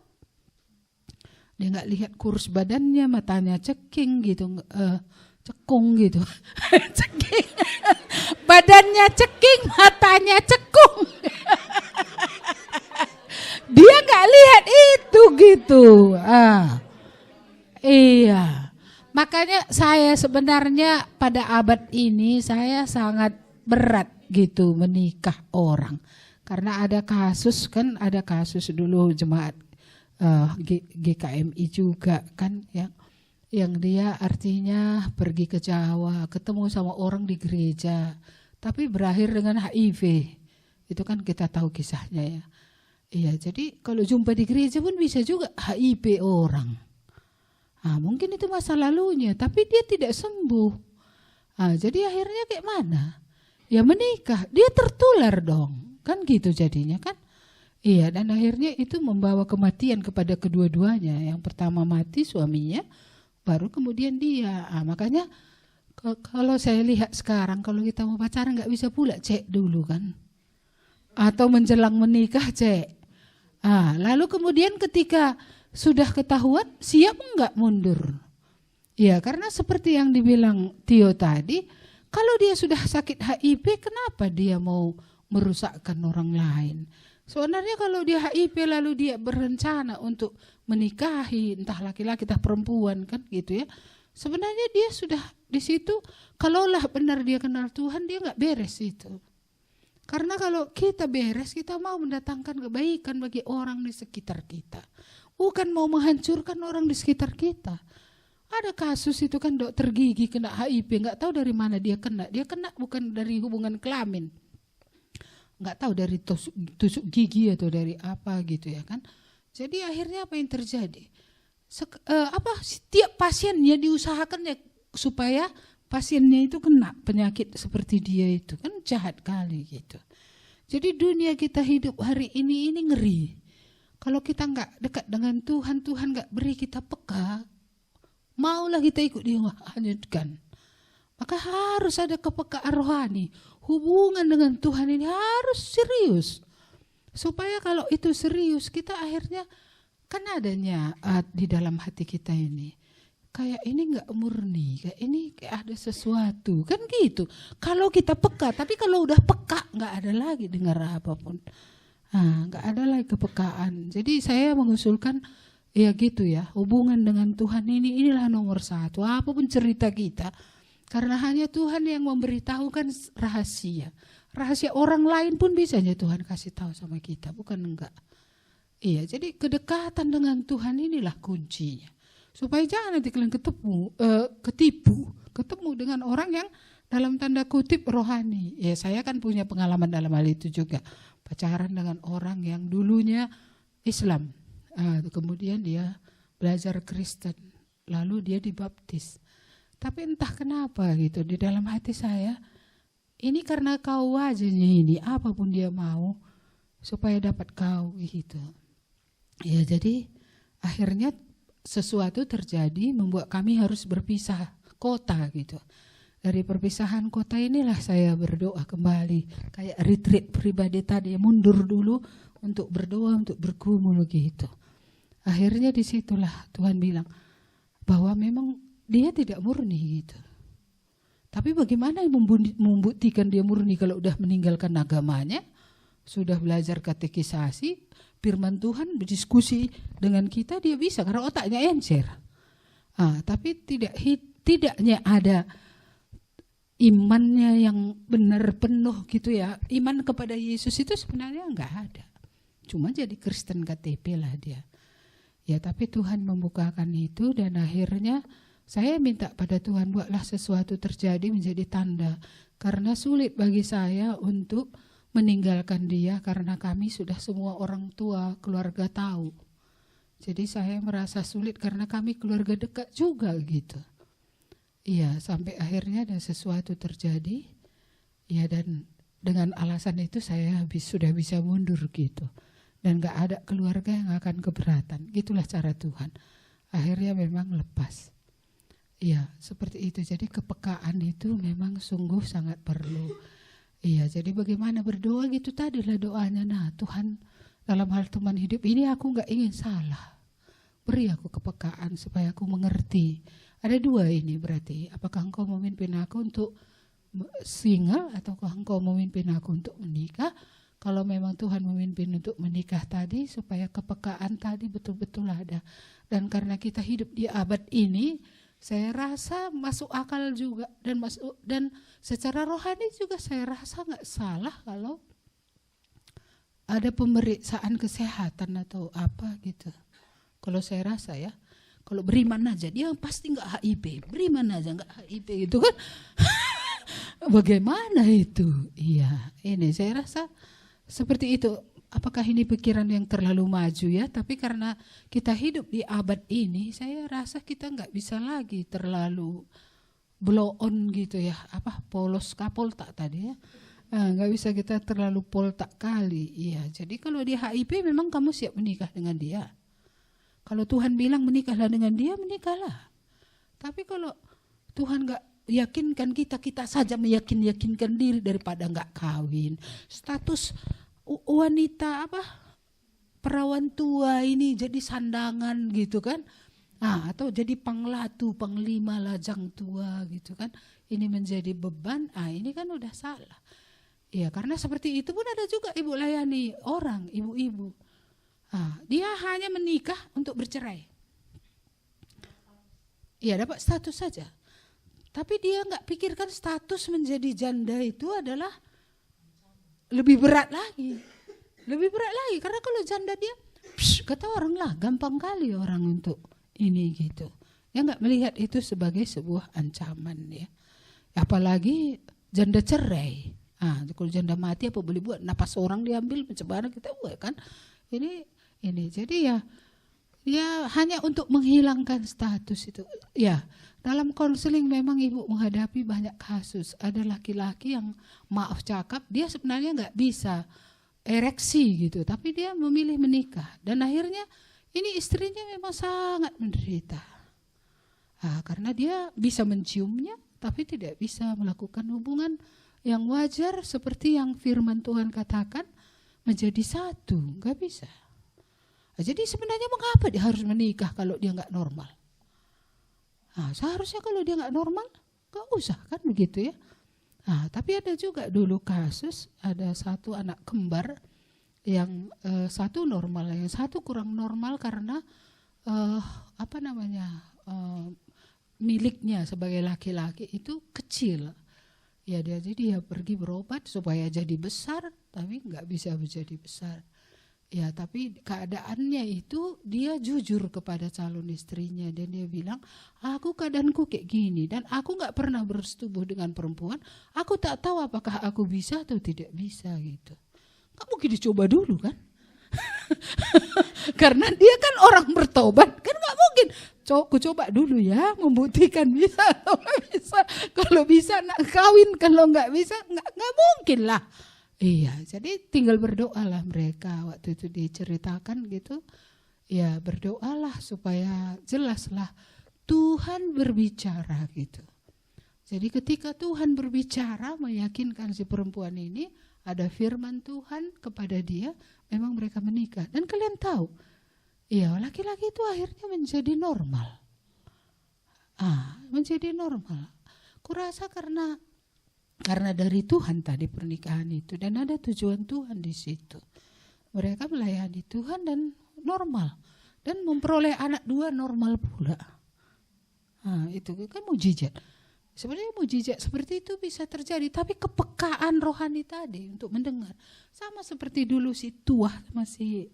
Speaker 4: Dia nggak lihat kurus badannya, matanya ceking gitu, cekung gitu. Ceking. Badannya ceking, matanya cekung. Dia nggak lihat itu gitu. Iya. Makanya saya sebenarnya pada abad ini saya sangat berat gitu menikah orang. Karena ada kasus dulu jemaat GKMI juga kan yang dia artinya pergi ke Jawa, ketemu sama orang di gereja, tapi berakhir dengan HIV. Itu kan kita tahu kisahnya ya. Iya, jadi kalau jumpa di gereja pun bisa juga HIV orang. Mungkin itu masa lalunya, tapi dia tidak sembuh. Jadi akhirnya kayak mana? Ya menikah, dia tertular dong. Kan gitu jadinya kan. Iya, dan akhirnya itu membawa kematian kepada kedua-duanya. Yang pertama mati suaminya, baru kemudian dia. Makanya kalau saya lihat sekarang, kalau kita mau pacaran nggak bisa pula cek dulu kan. Atau menjelang menikah cek. Lalu kemudian ketika sudah ketahuan, siap enggak mundur? Ya, karena seperti yang dibilang Tio tadi, kalau dia sudah sakit HIV, kenapa dia mau merusakkan orang lain? Sebenarnya kalau dia HIV lalu dia berencana untuk menikahi, entah laki-laki entah perempuan kan gitu ya. Sebenarnya dia sudah di situ, kalaulah benar dia kenal Tuhan, dia enggak beres itu. Karena kalau kita beres, kita mau mendatangkan kebaikan bagi orang di sekitar kita. Bukan mau menghancurkan orang di sekitar kita. Ada kasus itu kan dokter gigi kena HIV, nggak tahu dari mana dia kena. Dia kena bukan dari hubungan kelamin. Nggak tahu dari tusuk gigi atau dari apa gitu ya kan. Jadi akhirnya apa yang terjadi? Setiap pasiennya diusahakan ya supaya pasiennya itu kena penyakit seperti dia itu, kan jahat kali gitu. Jadi dunia kita hidup hari ini ngeri. Kalau kita nggak dekat dengan Tuhan, Tuhan nggak beri kita peka, maulah kita ikut dia hanyutkan. Maka harus ada kepekaan rohani. Hubungan dengan Tuhan ini harus serius. Supaya kalau itu serius, kita akhirnya kan adanya di dalam hati kita ini. Kayak ini gak murni, kayak ini kayak ada sesuatu. Kan gitu. Kalau kita peka, tapi kalau udah peka gak ada lagi dengar apapun. Gak ada lagi kepekaan. Jadi saya mengusulkan ya gitu ya. Hubungan dengan Tuhan inilah nomor satu. Apapun cerita kita. Karena hanya Tuhan yang memberitahukan rahasia. Rahasia orang lain pun bisa aja Tuhan kasih tahu sama kita, bukan enggak. Iya, jadi kedekatan dengan Tuhan inilah kuncinya. Supaya jangan nanti kalian ketemu dengan orang yang dalam tanda kutip rohani. Ya saya kan punya pengalaman dalam hal itu juga. Pacaran dengan orang yang dulunya Islam. Kemudian dia belajar Kristen. Lalu dia dibaptis. Tapi entah kenapa gitu di dalam hati saya, ini karena kau wajahnya ini, apapun dia mau supaya dapat kau gitu. Ya jadi akhirnya sesuatu terjadi membuat kami harus berpisah kota gitu. Dari perpisahan kota inilah saya berdoa kembali. Kayak retreat pribadi tadi, mundur dulu untuk berdoa, untuk bergumul gitu. Akhirnya disitulah Tuhan bilang bahwa memang dia tidak murni gitu. Tapi bagaimana membuktikan dia murni kalau udah meninggalkan agamanya, sudah belajar katekisasi, firman Tuhan berdiskusi dengan kita dia bisa karena otaknya encer. Tapi tidaknya ada imannya yang benar penuh gitu ya. Iman kepada Yesus itu sebenarnya enggak ada. Cuma jadi Kristen KTP lah dia. Ya tapi Tuhan membukakan itu dan akhirnya saya minta pada Tuhan buatlah sesuatu terjadi menjadi tanda. Karena sulit bagi saya untuk meninggalkan dia karena kami sudah semua orang tua, keluarga tahu. Jadi saya merasa sulit karena kami keluarga dekat juga gitu. Iya, sampai akhirnya ada sesuatu terjadi. Ya dan dengan alasan itu saya sudah bisa mundur gitu. Dan gak ada keluarga yang akan keberatan. Gitulah cara Tuhan. Akhirnya memang lepas. Iya, seperti itu. Jadi kepekaan itu memang sungguh sangat perlu. Iya, jadi bagaimana berdoa gitu tadilah doanya. Nah, Tuhan dalam hal teman hidup ini aku gak ingin salah. Beri aku kepekaan supaya aku mengerti. Ada dua ini berarti. Apakah engkau memimpin aku untuk single ataukah engkau memimpin aku untuk menikah? Kalau memang Tuhan memimpin untuk menikah tadi supaya kepekaan tadi betul-betul ada. Dan karena kita hidup di abad ini, saya rasa masuk akal juga dan secara rohani juga saya rasa nggak salah kalau ada pemeriksaan kesehatan atau apa gitu. Kalau saya rasa ya, kalau beriman aja dia pasti nggak HIV, beriman aja nggak HIV gitu kan? Bagaimana itu? Iya, ini saya rasa seperti itu. Apakah ini pikiran yang terlalu maju ya? Tapi karena kita hidup di abad ini, saya rasa kita nggak bisa lagi terlalu blow on gitu ya. Polos kapol tak tadi ya? Nggak bisa kita terlalu poltak kali. Iya. Jadi kalau dia HIV memang kamu siap menikah dengan dia. Kalau Tuhan bilang menikahlah dengan dia, menikahlah. Tapi kalau Tuhan nggak yakinkan kita saja meyakinkan diri daripada nggak kawin. Status wanita perawan tua ini jadi sandangan gitu kan, atau jadi panglatu, panglima, lajang tua gitu kan, ini menjadi beban, ini kan udah salah. Ya karena seperti itu pun ada juga ibu layani orang, ibu-ibu, dia hanya menikah untuk bercerai, ya dapat status saja, tapi dia nggak pikirkan status menjadi janda itu adalah lebih berat lagi karena kalau janda dia kata orang lah gampang kali orang untuk ini gitu ya, nggak melihat itu sebagai sebuah ancaman ya, apalagi janda cerai. Kalau janda mati apa boleh buat, napas orang diambil macam mana kita buat kan, ini jadi ya Ya hanya untuk menghilangkan status itu. Ya, dalam konseling memang ibu menghadapi banyak kasus. Ada laki-laki yang maaf cakap, dia sebenarnya nggak bisa ereksi gitu, tapi dia memilih menikah. Dan akhirnya ini istrinya memang sangat menderita. Karena dia bisa menciumnya, tapi tidak bisa melakukan hubungan yang wajar seperti yang firman Tuhan katakan menjadi satu, nggak bisa. Jadi sebenarnya mengapa dia harus menikah kalau dia nggak normal? Seharusnya kalau dia nggak normal, nggak usah kan begitu ya. Tapi ada juga dulu kasus, ada satu anak kembar yang satu normal, yang satu kurang normal karena miliknya sebagai laki-laki itu kecil. Ya jadi dia pergi berobat supaya jadi besar, tapi nggak bisa menjadi besar. Ya tapi keadaannya itu dia jujur kepada calon istrinya dan dia bilang, aku keadaanku kayak gini dan aku gak pernah bersetubuh dengan perempuan, aku tak tahu apakah aku bisa atau tidak bisa gitu. Gak mungkin dicoba dulu kan? Karena dia kan orang bertobat, kan gak mungkin. Aku coba dulu ya, membuktikan bisa atau gak bisa. Kalau bisa nak kawin, kalau gak bisa gak mungkin lah. Iya, jadi tinggal berdoalah mereka waktu itu diceritakan gitu. Ya berdoalah supaya jelaslah Tuhan berbicara gitu. Jadi ketika Tuhan berbicara meyakinkan si perempuan ini, ada firman Tuhan kepada dia, memang mereka menikah. Dan kalian tahu, ya laki-laki itu akhirnya menjadi normal. Menjadi normal. Kurasa karena dari Tuhan tadi pernikahan itu dan ada tujuan Tuhan di situ. Mereka melayani Tuhan dan normal dan memperoleh anak 2 normal pula. Itu kan mujizat. Sebenarnya mujizat seperti itu bisa terjadi, tapi kepekaan rohani tadi untuk mendengar. Sama seperti dulu si Tuah sama si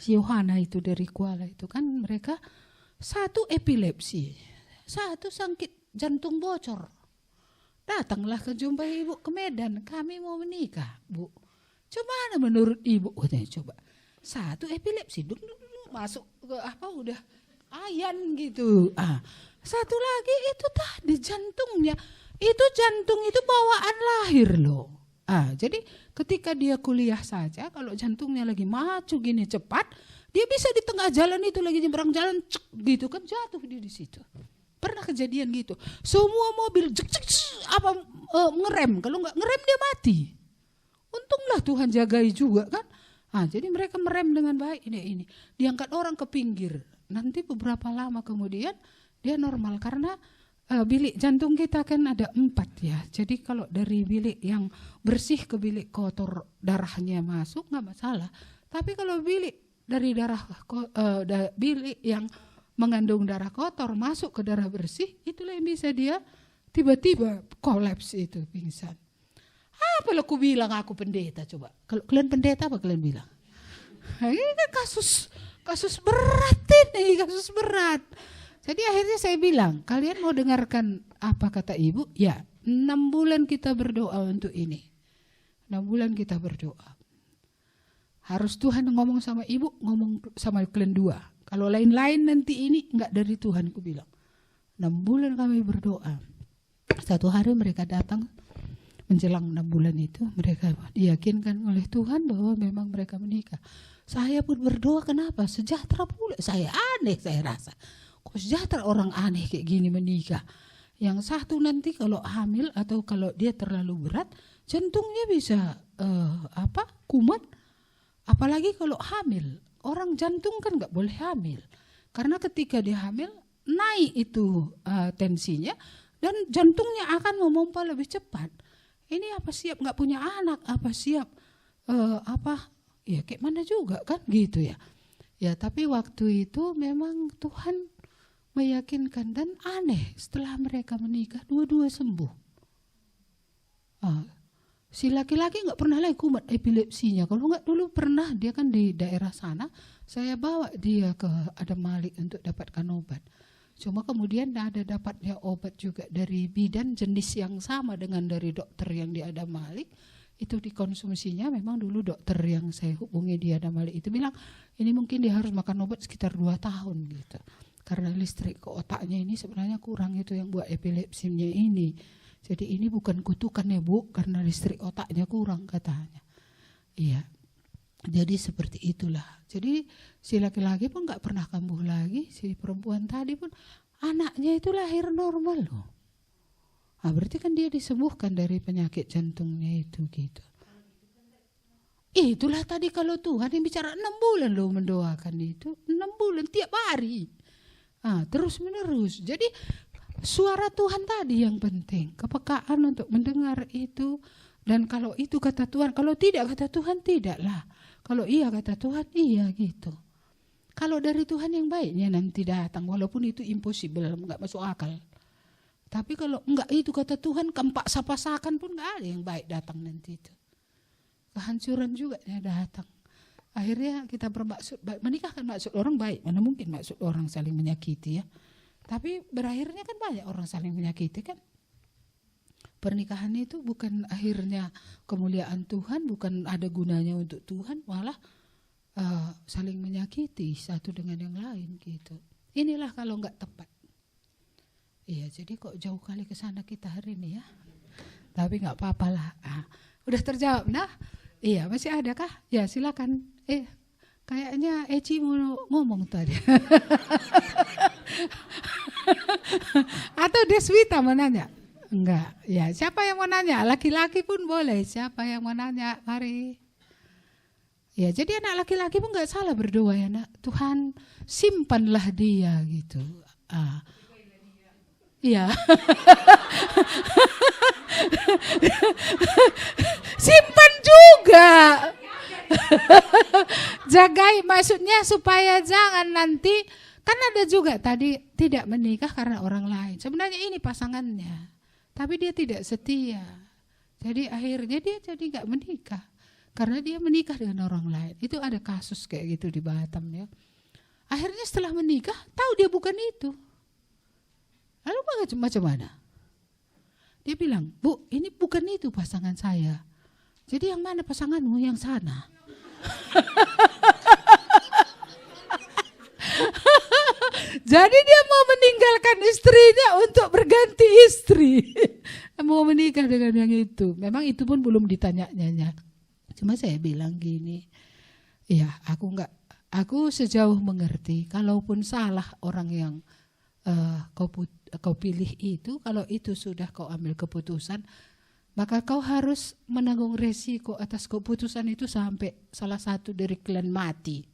Speaker 4: Yohana itu dari Kuala itu kan mereka satu epilepsi, satu sakit jantung bocor. Datanglah ke jumpa ibu ke Medan, kami mau menikah bu. Coba menurut ibu, coba satu epilepsi, masuk ke udah ayan gitu. Satu lagi itu tadi jantungnya, itu jantung itu bawaan lahir loh. Jadi ketika dia kuliah saja, kalau jantungnya lagi maju gini cepat, dia bisa di tengah jalan itu lagi nyebrang jalan, cek gitu kan jatuh dia di situ. Pernah kejadian gitu. Semua mobil ngerem. Kalau nggak ngerem dia mati. Untunglah Tuhan jagai juga kan. Jadi mereka merem dengan baik. Ini diangkat orang ke pinggir. Nanti beberapa lama kemudian dia normal karena bilik jantung kita kan ada 4 ya. Jadi kalau dari bilik yang bersih ke bilik kotor darahnya masuk nggak masalah. Tapi kalau bilik dari bilik yang mengandung darah kotor masuk ke darah bersih, itulah yang bisa dia tiba-tiba kolaps itu pingsan. Apa lo aku bilang aku pendeta coba? Kalau kalian pendeta apa kalian bilang? Ini kan kasus berat ini, kasus berat. Jadi akhirnya saya bilang, kalian mau dengarkan apa kata ibu? Ya, 6 bulan kita berdoa untuk ini. 6 bulan kita berdoa. Harus Tuhan ngomong sama ibu, ngomong sama kalian 2. Kalau lain-lain nanti ini enggak dari Tuhan, ku bilang. 6 bulan kami berdoa. Satu hari mereka datang menjelang 6 bulan itu, mereka diyakinkan oleh Tuhan bahwa memang mereka menikah. Saya pun berdoa, kenapa? Sejahtera pula. Saya aneh, saya rasa. Kok sejahtera orang aneh kayak gini menikah? Yang satu nanti kalau hamil atau kalau dia terlalu berat, jantungnya bisa kumat. Apalagi kalau hamil. Orang jantung kan gak boleh hamil. Karena ketika dia hamil, naik itu tensinya dan jantungnya akan memompa lebih cepat. Ini apa siap gak punya anak, apa siap ya kayak mana juga kan gitu ya. Ya tapi waktu itu memang Tuhan meyakinkan dan aneh setelah mereka menikah dua-dua sembuh. Si laki-laki gak pernah lagi kumat epilepsinya. Kalau gak dulu pernah, dia kan di daerah sana, saya bawa dia ke Adam Malik untuk dapatkan obat. Cuma kemudian ada dapatnya obat juga dari bidan jenis yang sama dengan dari dokter yang di Adam Malik. itu dikonsumsinya, memang dulu dokter yang saya hubungi dia dalam hal itu bilang ini mungkin dia harus makan obat sekitar 2 tahun gitu. Karena listrik ke otaknya ini sebenarnya kurang, itu yang buat epilepsinya ini. Jadi ini bukan kutukan ya Bu, karena listrik otaknya kurang katanya. Iya. Jadi seperti itulah. Jadi si laki-laki pun gak pernah kambuh lagi, si perempuan tadi pun anaknya itu lahir normal loh. Nah, berarti kan dia disembuhkan dari penyakit jantungnya itu gitu. Itulah tadi kalau Tuhan yang bicara 6 bulan loh mendoakan itu. 6 bulan tiap hari. Terus menerus. Jadi suara Tuhan tadi yang penting. Kepekaan untuk mendengar itu. Dan kalau itu kata Tuhan, kalau tidak kata Tuhan tidaklah. Kalau iya kata Tuhan iya gitu. Kalau dari Tuhan yang baiknya nanti datang. Walaupun itu impossible, gak masuk akal. Tapi kalau enggak itu kata Tuhan, keempat sapasakan pun enggak ada yang baik datang nanti itu. Kehancuran juga ya datang. Akhirnya kita bermaksud baik. Menikah kan maksud orang baik. Mana mungkin maksud orang saling menyakiti ya. Tapi berakhirnya kan banyak orang saling menyakiti kan. Pernikahan itu bukan akhirnya kemuliaan Tuhan, bukan ada gunanya untuk Tuhan, malah saling menyakiti satu dengan yang lain gitu. Inilah kalau enggak tepat. Iya, jadi kok jauh kali ke sana kita hari ini ya. Tapi nggak apa-apa lah. Udah terjawab. Nah, iya masih ada kah? Ya silakan. Kayaknya Eci mau ngomong tadi. Atau Deswita mau nanya? Enggak. Ya siapa yang mau nanya? Laki-laki pun boleh. Siapa yang mau nanya? Mari. Ya jadi anak laki-laki pun nggak salah berdoa ya nak. Tuhan simpanlah dia gitu. Iya. Simpan juga. Jagai maksudnya supaya jangan nanti, kan ada juga tadi tidak menikah karena orang lain. Sebenarnya ini pasangannya, tapi dia tidak setia. Jadi akhirnya dia jadi nggak menikah karena dia menikah dengan orang lain. Itu ada kasus kayak gitu di Batam ya. Akhirnya setelah menikah tahu dia bukan itu. Lalu macam mana? Dia bilang, Bu, ini bukan itu pasangan saya. Jadi yang mana pasanganmu? Yang sana. Jadi dia mau meninggalkan istrinya untuk berganti istri. Mau menikah dengan yang itu. Memang itu pun belum ditanya-nyanya. Cuma saya bilang gini, ya aku sejauh mengerti, kalaupun salah orang yang kau pilih itu, kalau itu sudah kau ambil keputusan, maka kau harus menanggung resiko atas keputusan itu sampai salah satu dari kalian mati.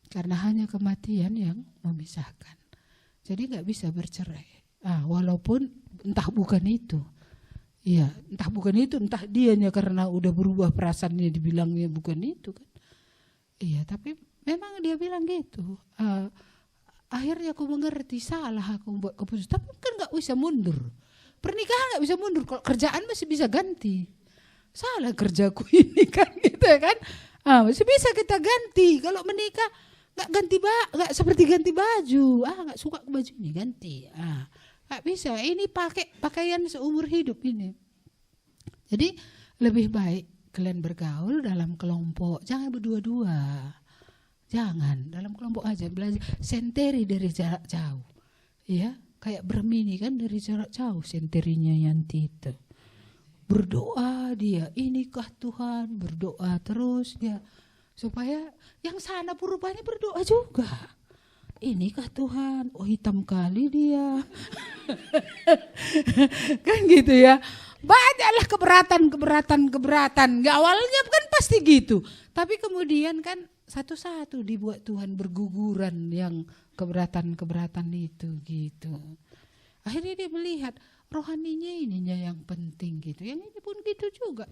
Speaker 4: Karena hanya kematian yang memisahkan. Jadi nggak bisa bercerai. Walaupun entah bukan itu. Iya, entah bukan itu, entah dianya karena udah berubah perasaannya dibilangnya bukan itu kan. Iya, tapi memang dia bilang gitu. Akhirnya aku mengerti, salah aku membuat keputusan. Tapi kan gak bisa mundur. Pernikahan gak bisa mundur. Kalau kerjaan masih bisa ganti. Salah kerjaku ini kan gitu kan. Masih bisa kita ganti. Kalau menikah gak seperti ganti baju. Gak suka baju ini ganti. Gak bisa. Ini pakaian seumur hidup ini. Jadi lebih baik kalian bergaul dalam kelompok. Jangan berdua-dua. Jangan, dalam kelompok aja belajar, senteri dari jarak jauh. Ya, kayak bermini kan dari jarak jauh senterinya Yanti itu. Berdoa dia, inikah Tuhan, berdoa terus dia. Supaya yang sana pun rupanya berdoa juga. Inikah Tuhan, oh hitam kali dia. Kan gitu ya. Banyaklah keberatan. Gak awalnya kan pasti gitu. Tapi kemudian kan satu-satu dibuat Tuhan berguguran yang keberatan itu gitu. Akhirnya dia melihat rohaninya ininya yang penting gitu. Yang ini pun gitu juga.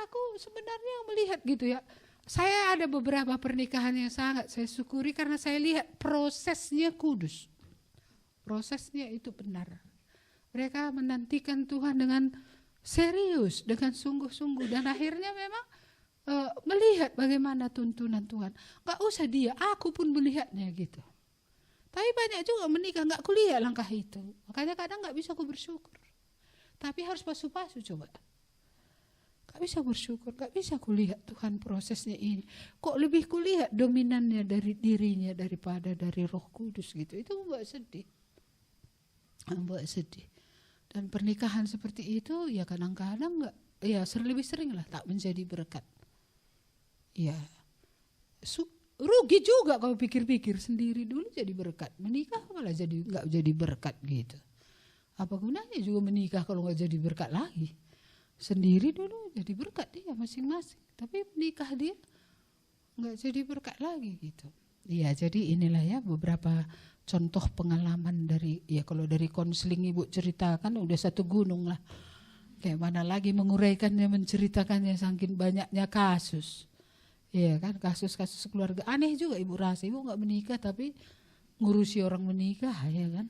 Speaker 4: Aku sebenarnya melihat gitu ya. Saya ada beberapa pernikahan yang sangat saya syukuri karena saya lihat prosesnya kudus. Prosesnya itu benar. Mereka menantikan Tuhan dengan serius, dengan sungguh-sungguh. Dan akhirnya memang melihat bagaimana tuntunan Tuhan. Gak usah dia, aku pun melihatnya gitu. Tapi banyak juga menikah gak kulihat langkah itu. Makanya kadang gak bisa aku bersyukur. Tapi harus pasu-pasu coba. Gak bisa bersyukur, gak bisa kulihat Tuhan prosesnya ini. Kok lebih kulihat dominannya dari dirinya daripada dari Roh Kudus gitu. Itu membuat sedih. Membuat sedih. Dan pernikahan seperti itu ya kadang-kadang gak, ya lebih sering lah tak menjadi berkat. Ya rugi juga kalau pikir-pikir, sendiri dulu jadi berkat. Menikah malah jadi gak jadi berkat gitu. Apa gunanya juga menikah kalau gak jadi berkat lagi. Sendiri dulu jadi berkat dia masing-masing, tapi menikah dia nggak jadi berkat lagi gitu. Iya, jadi inilah ya beberapa contoh pengalaman dari, ya kalau dari konseling ibu ceritakan udah satu gunung lah. Kayak mana lagi menguraikannya, menceritakannya saking banyaknya kasus. Iya kan, kasus-kasus keluarga aneh juga ibu rasa. Ibu nggak menikah tapi ngurusi orang menikah ya kan.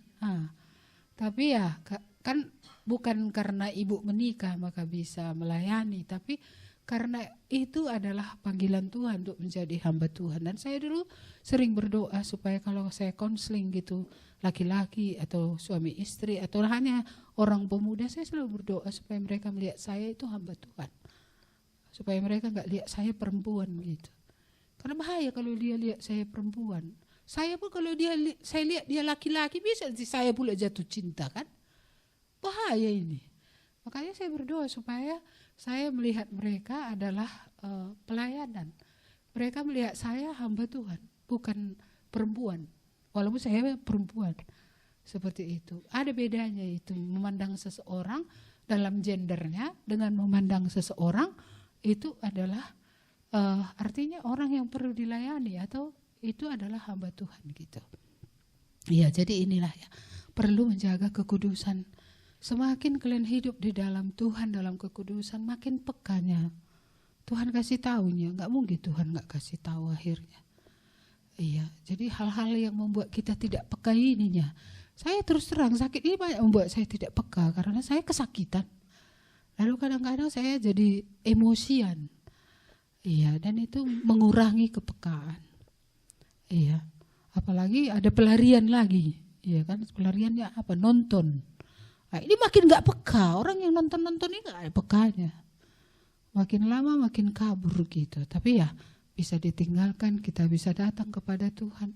Speaker 4: Tapi ya kan bukan karena ibu menikah maka bisa melayani, tapi karena itu adalah panggilan Tuhan untuk menjadi hamba Tuhan. Dan saya dulu sering berdoa supaya kalau saya konseling gitu, laki-laki atau suami istri atau hanya orang pemuda, saya selalu berdoa supaya mereka melihat saya itu hamba Tuhan. Supaya mereka gak lihat saya perempuan gitu. Karena bahaya kalau dia lihat saya perempuan. Saya pun kalau saya lihat dia laki-laki, bisa saya pula jatuh cinta kan. Bahaya ini. Makanya saya berdoa supaya saya melihat mereka adalah pelayanan. Mereka melihat saya hamba Tuhan, bukan perempuan. Walaupun saya perempuan. Seperti itu. Ada bedanya itu, memandang seseorang dalam gendernya dengan memandang seseorang itu adalah artinya orang yang perlu dilayani atau itu adalah hamba Tuhan gitu. Iya, jadi inilah ya, perlu menjaga kekudusan. Semakin kalian hidup di dalam Tuhan, dalam kekudusan, makin pekanya. Tuhan kasih tahunya, gak mungkin Tuhan gak kasih tahu akhirnya. Iya, jadi hal-hal yang membuat kita tidak peka ininya. Saya terus terang, sakit ini banyak membuat saya tidak peka karena saya kesakitan. Lalu kadang-kadang saya jadi emosian. Iya, dan itu mengurangi kepekaan. Iya, apalagi ada pelarian lagi. Iya kan, pelariannya apa? Nonton. Nah, ini makin gak peka, orang yang nonton-nonton ini gak ada pekanya. Makin lama makin kabur gitu. Tapi ya bisa ditinggalkan, kita bisa datang kepada Tuhan.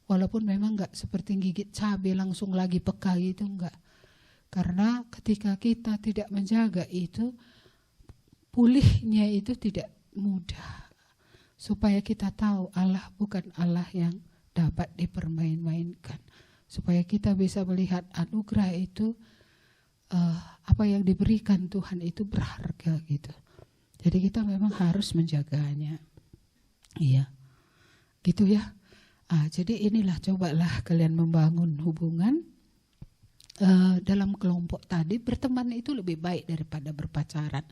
Speaker 4: Walaupun memang gak seperti gigit cabai langsung lagi peka gitu, enggak. Karena ketika kita tidak menjaga itu, pulihnya itu tidak mudah. Supaya kita tahu Allah bukan Allah yang dapat dipermain-mainkan. Supaya kita bisa melihat anugerah itu, apa yang diberikan Tuhan itu berharga gitu. Jadi kita memang harus menjaganya. Iya, gitu ya. Jadi inilah, cobalah kalian membangun hubungan dalam kelompok tadi. Berteman itu lebih baik daripada berpacaran.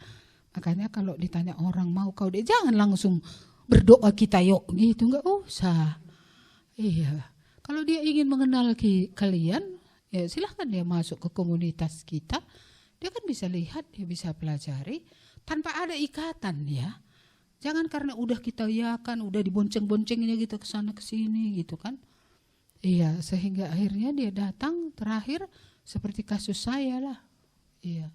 Speaker 4: Makanya kalau ditanya orang mau kau deh, jangan langsung berdoa kita yuk gitu, nggak usah. Iya, kalau dia ingin mengenal kalian, ya silahkan dia masuk ke komunitas kita. Dia kan bisa lihat, dia bisa pelajari tanpa ada ikatan ya. Jangan karena udah kita yakan, udah dibonceng-boncengnya gitu ke sana ke sini gitu kan. Iya, sehingga akhirnya dia datang terakhir seperti kasus saya lah. Iya.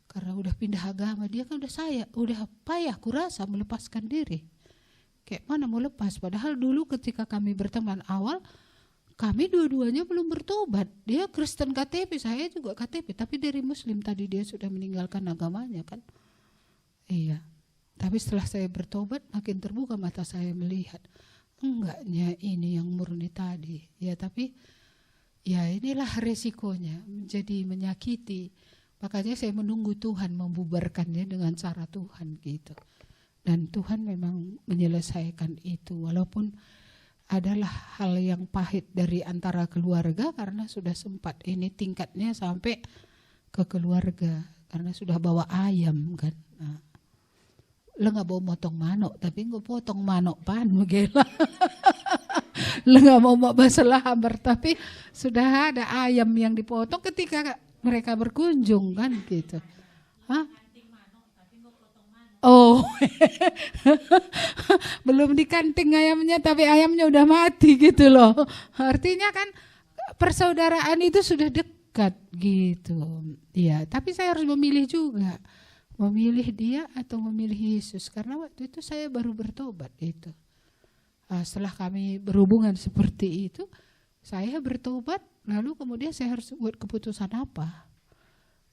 Speaker 4: Karena udah pindah agama, dia kan udah payah kurasa melepaskan diri. Kayak mana mau lepas, padahal dulu ketika kami berteman awal, kami dua-duanya belum bertobat. Dia Kristen KTP, saya juga KTP, tapi dari Muslim tadi dia sudah meninggalkan agamanya kan. Iya. Tapi setelah saya bertobat makin terbuka mata saya melihat enggaknya ini yang murni tadi. Ya tapi ya inilah resikonya menjadi menyakiti. Makanya saya menunggu Tuhan membubarkannya dengan cara Tuhan gitu. Dan Tuhan memang menyelesaikan itu walaupun adalah hal yang pahit dari antara keluarga karena sudah sempat ini tingkatnya sampai ke keluarga karena sudah bawa ayam kan. Nah, lo nggak bawa motong manok tapi nggak potong manok pan gila. Lo nggak mau masalah hambar tapi sudah ada ayam yang dipotong ketika mereka berkunjung kan gitu. Hah? Oh, belum dikanting ayamnya tapi ayamnya udah mati gitu loh. Artinya kan persaudaraan itu sudah dekat gitu. Iya, tapi saya harus memilih juga. Memilih dia atau memilih Yesus? Karena waktu itu saya baru bertobat itu. Setelah kami berhubungan seperti itu, saya bertobat, lalu kemudian saya harus buat keputusan apa?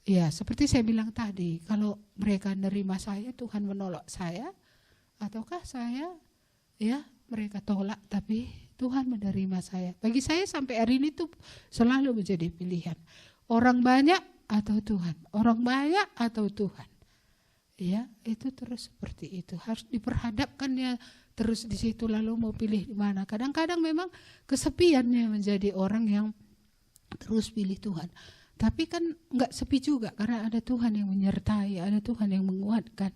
Speaker 4: Ya, seperti saya bilang tadi, kalau mereka menerima saya, Tuhan menolak saya, ataukah saya, ya mereka tolak, tapi Tuhan menerima saya. Bagi saya sampai hari ini tuh selalu menjadi pilihan. Orang banyak atau Tuhan, orang banyak atau Tuhan. Ya, itu terus seperti itu. Harus diperhadapkan ya terus di situ, lalu mau pilih di mana. Kadang-kadang memang kesepiannya menjadi orang yang terus pilih Tuhan. Tapi kan enggak sepi juga karena ada Tuhan yang menyertai, ada Tuhan yang menguatkan,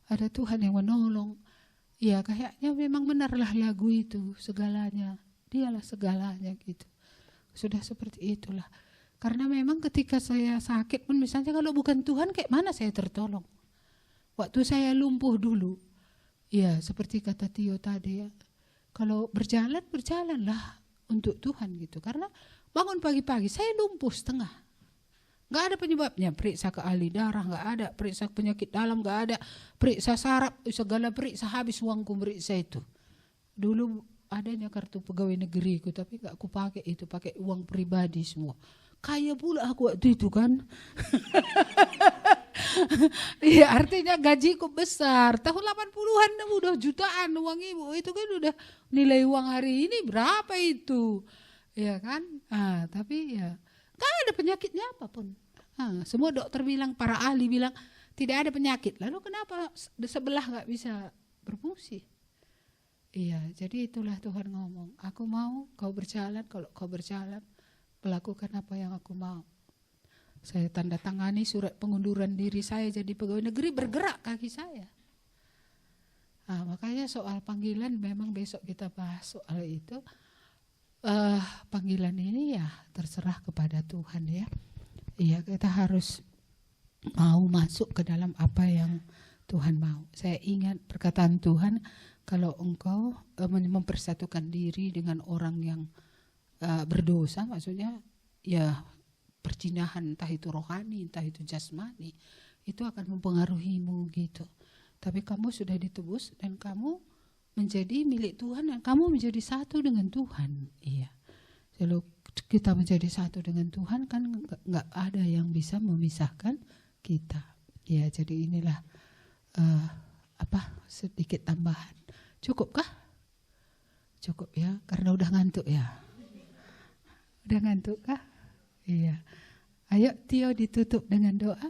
Speaker 4: ada Tuhan yang menolong. Ya, kayaknya memang benarlah lagu itu, segalanya. Dialah segalanya gitu. Sudah seperti itulah. Karena memang ketika saya sakit pun misalnya kalau bukan Tuhan kayak mana saya tertolong. Waktu saya lumpuh dulu, ya seperti kata Tio tadi ya, kalau berjalan, berjalanlah untuk Tuhan gitu. Karena bangun pagi-pagi, saya lumpuh setengah. Gak ada penyebabnya, periksa ke ahli darah gak ada, periksa penyakit dalam gak ada, periksa saraf, segala periksa, habis uangku meriksa itu. Dulu adanya kartu pegawai negeriku, tapi gak aku pakai itu, pakai uang pribadi semua. Kaya pula aku waktu itu kan. Iya, artinya gajiku besar. Tahun 80-an udah jutaan uang ibu. Itu kan udah nilai uang hari ini berapa itu. Ya kan? Tapi ya gak ada penyakitnya apapun. Semua dokter bilang, para ahli bilang tidak ada penyakit. Lalu kenapa sebelah gak bisa berfungsi? Iya, jadi itulah Tuhan ngomong. Aku mau kau berjalan, kalau kau berjalan lakukan apa yang aku mau. Saya tanda tangani surat pengunduran diri saya jadi pegawai negeri, bergerak kaki saya. Makanya soal panggilan memang besok kita bahas soal itu. Panggilan ini ya terserah kepada Tuhan ya. Iya, kita harus mau masuk ke dalam apa yang Tuhan mau. Saya ingat perkataan Tuhan, kalau engkau mempersatukan diri dengan orang yang berdosa, maksudnya ya perjinahan, entah itu rohani, entah itu jasmani, itu akan mempengaruhimu gitu. Tapi kamu sudah ditebus dan kamu menjadi milik Tuhan dan kamu menjadi satu dengan Tuhan. Iya. Kalau kita menjadi satu dengan Tuhan kan nggak ada yang bisa memisahkan kita. Ya, jadi inilah sedikit tambahan. Cukupkah? Cukup ya, karena udah ngantuk ya. Udah ngantuk kah? Iya. Ayo Tio ditutup dengan doa.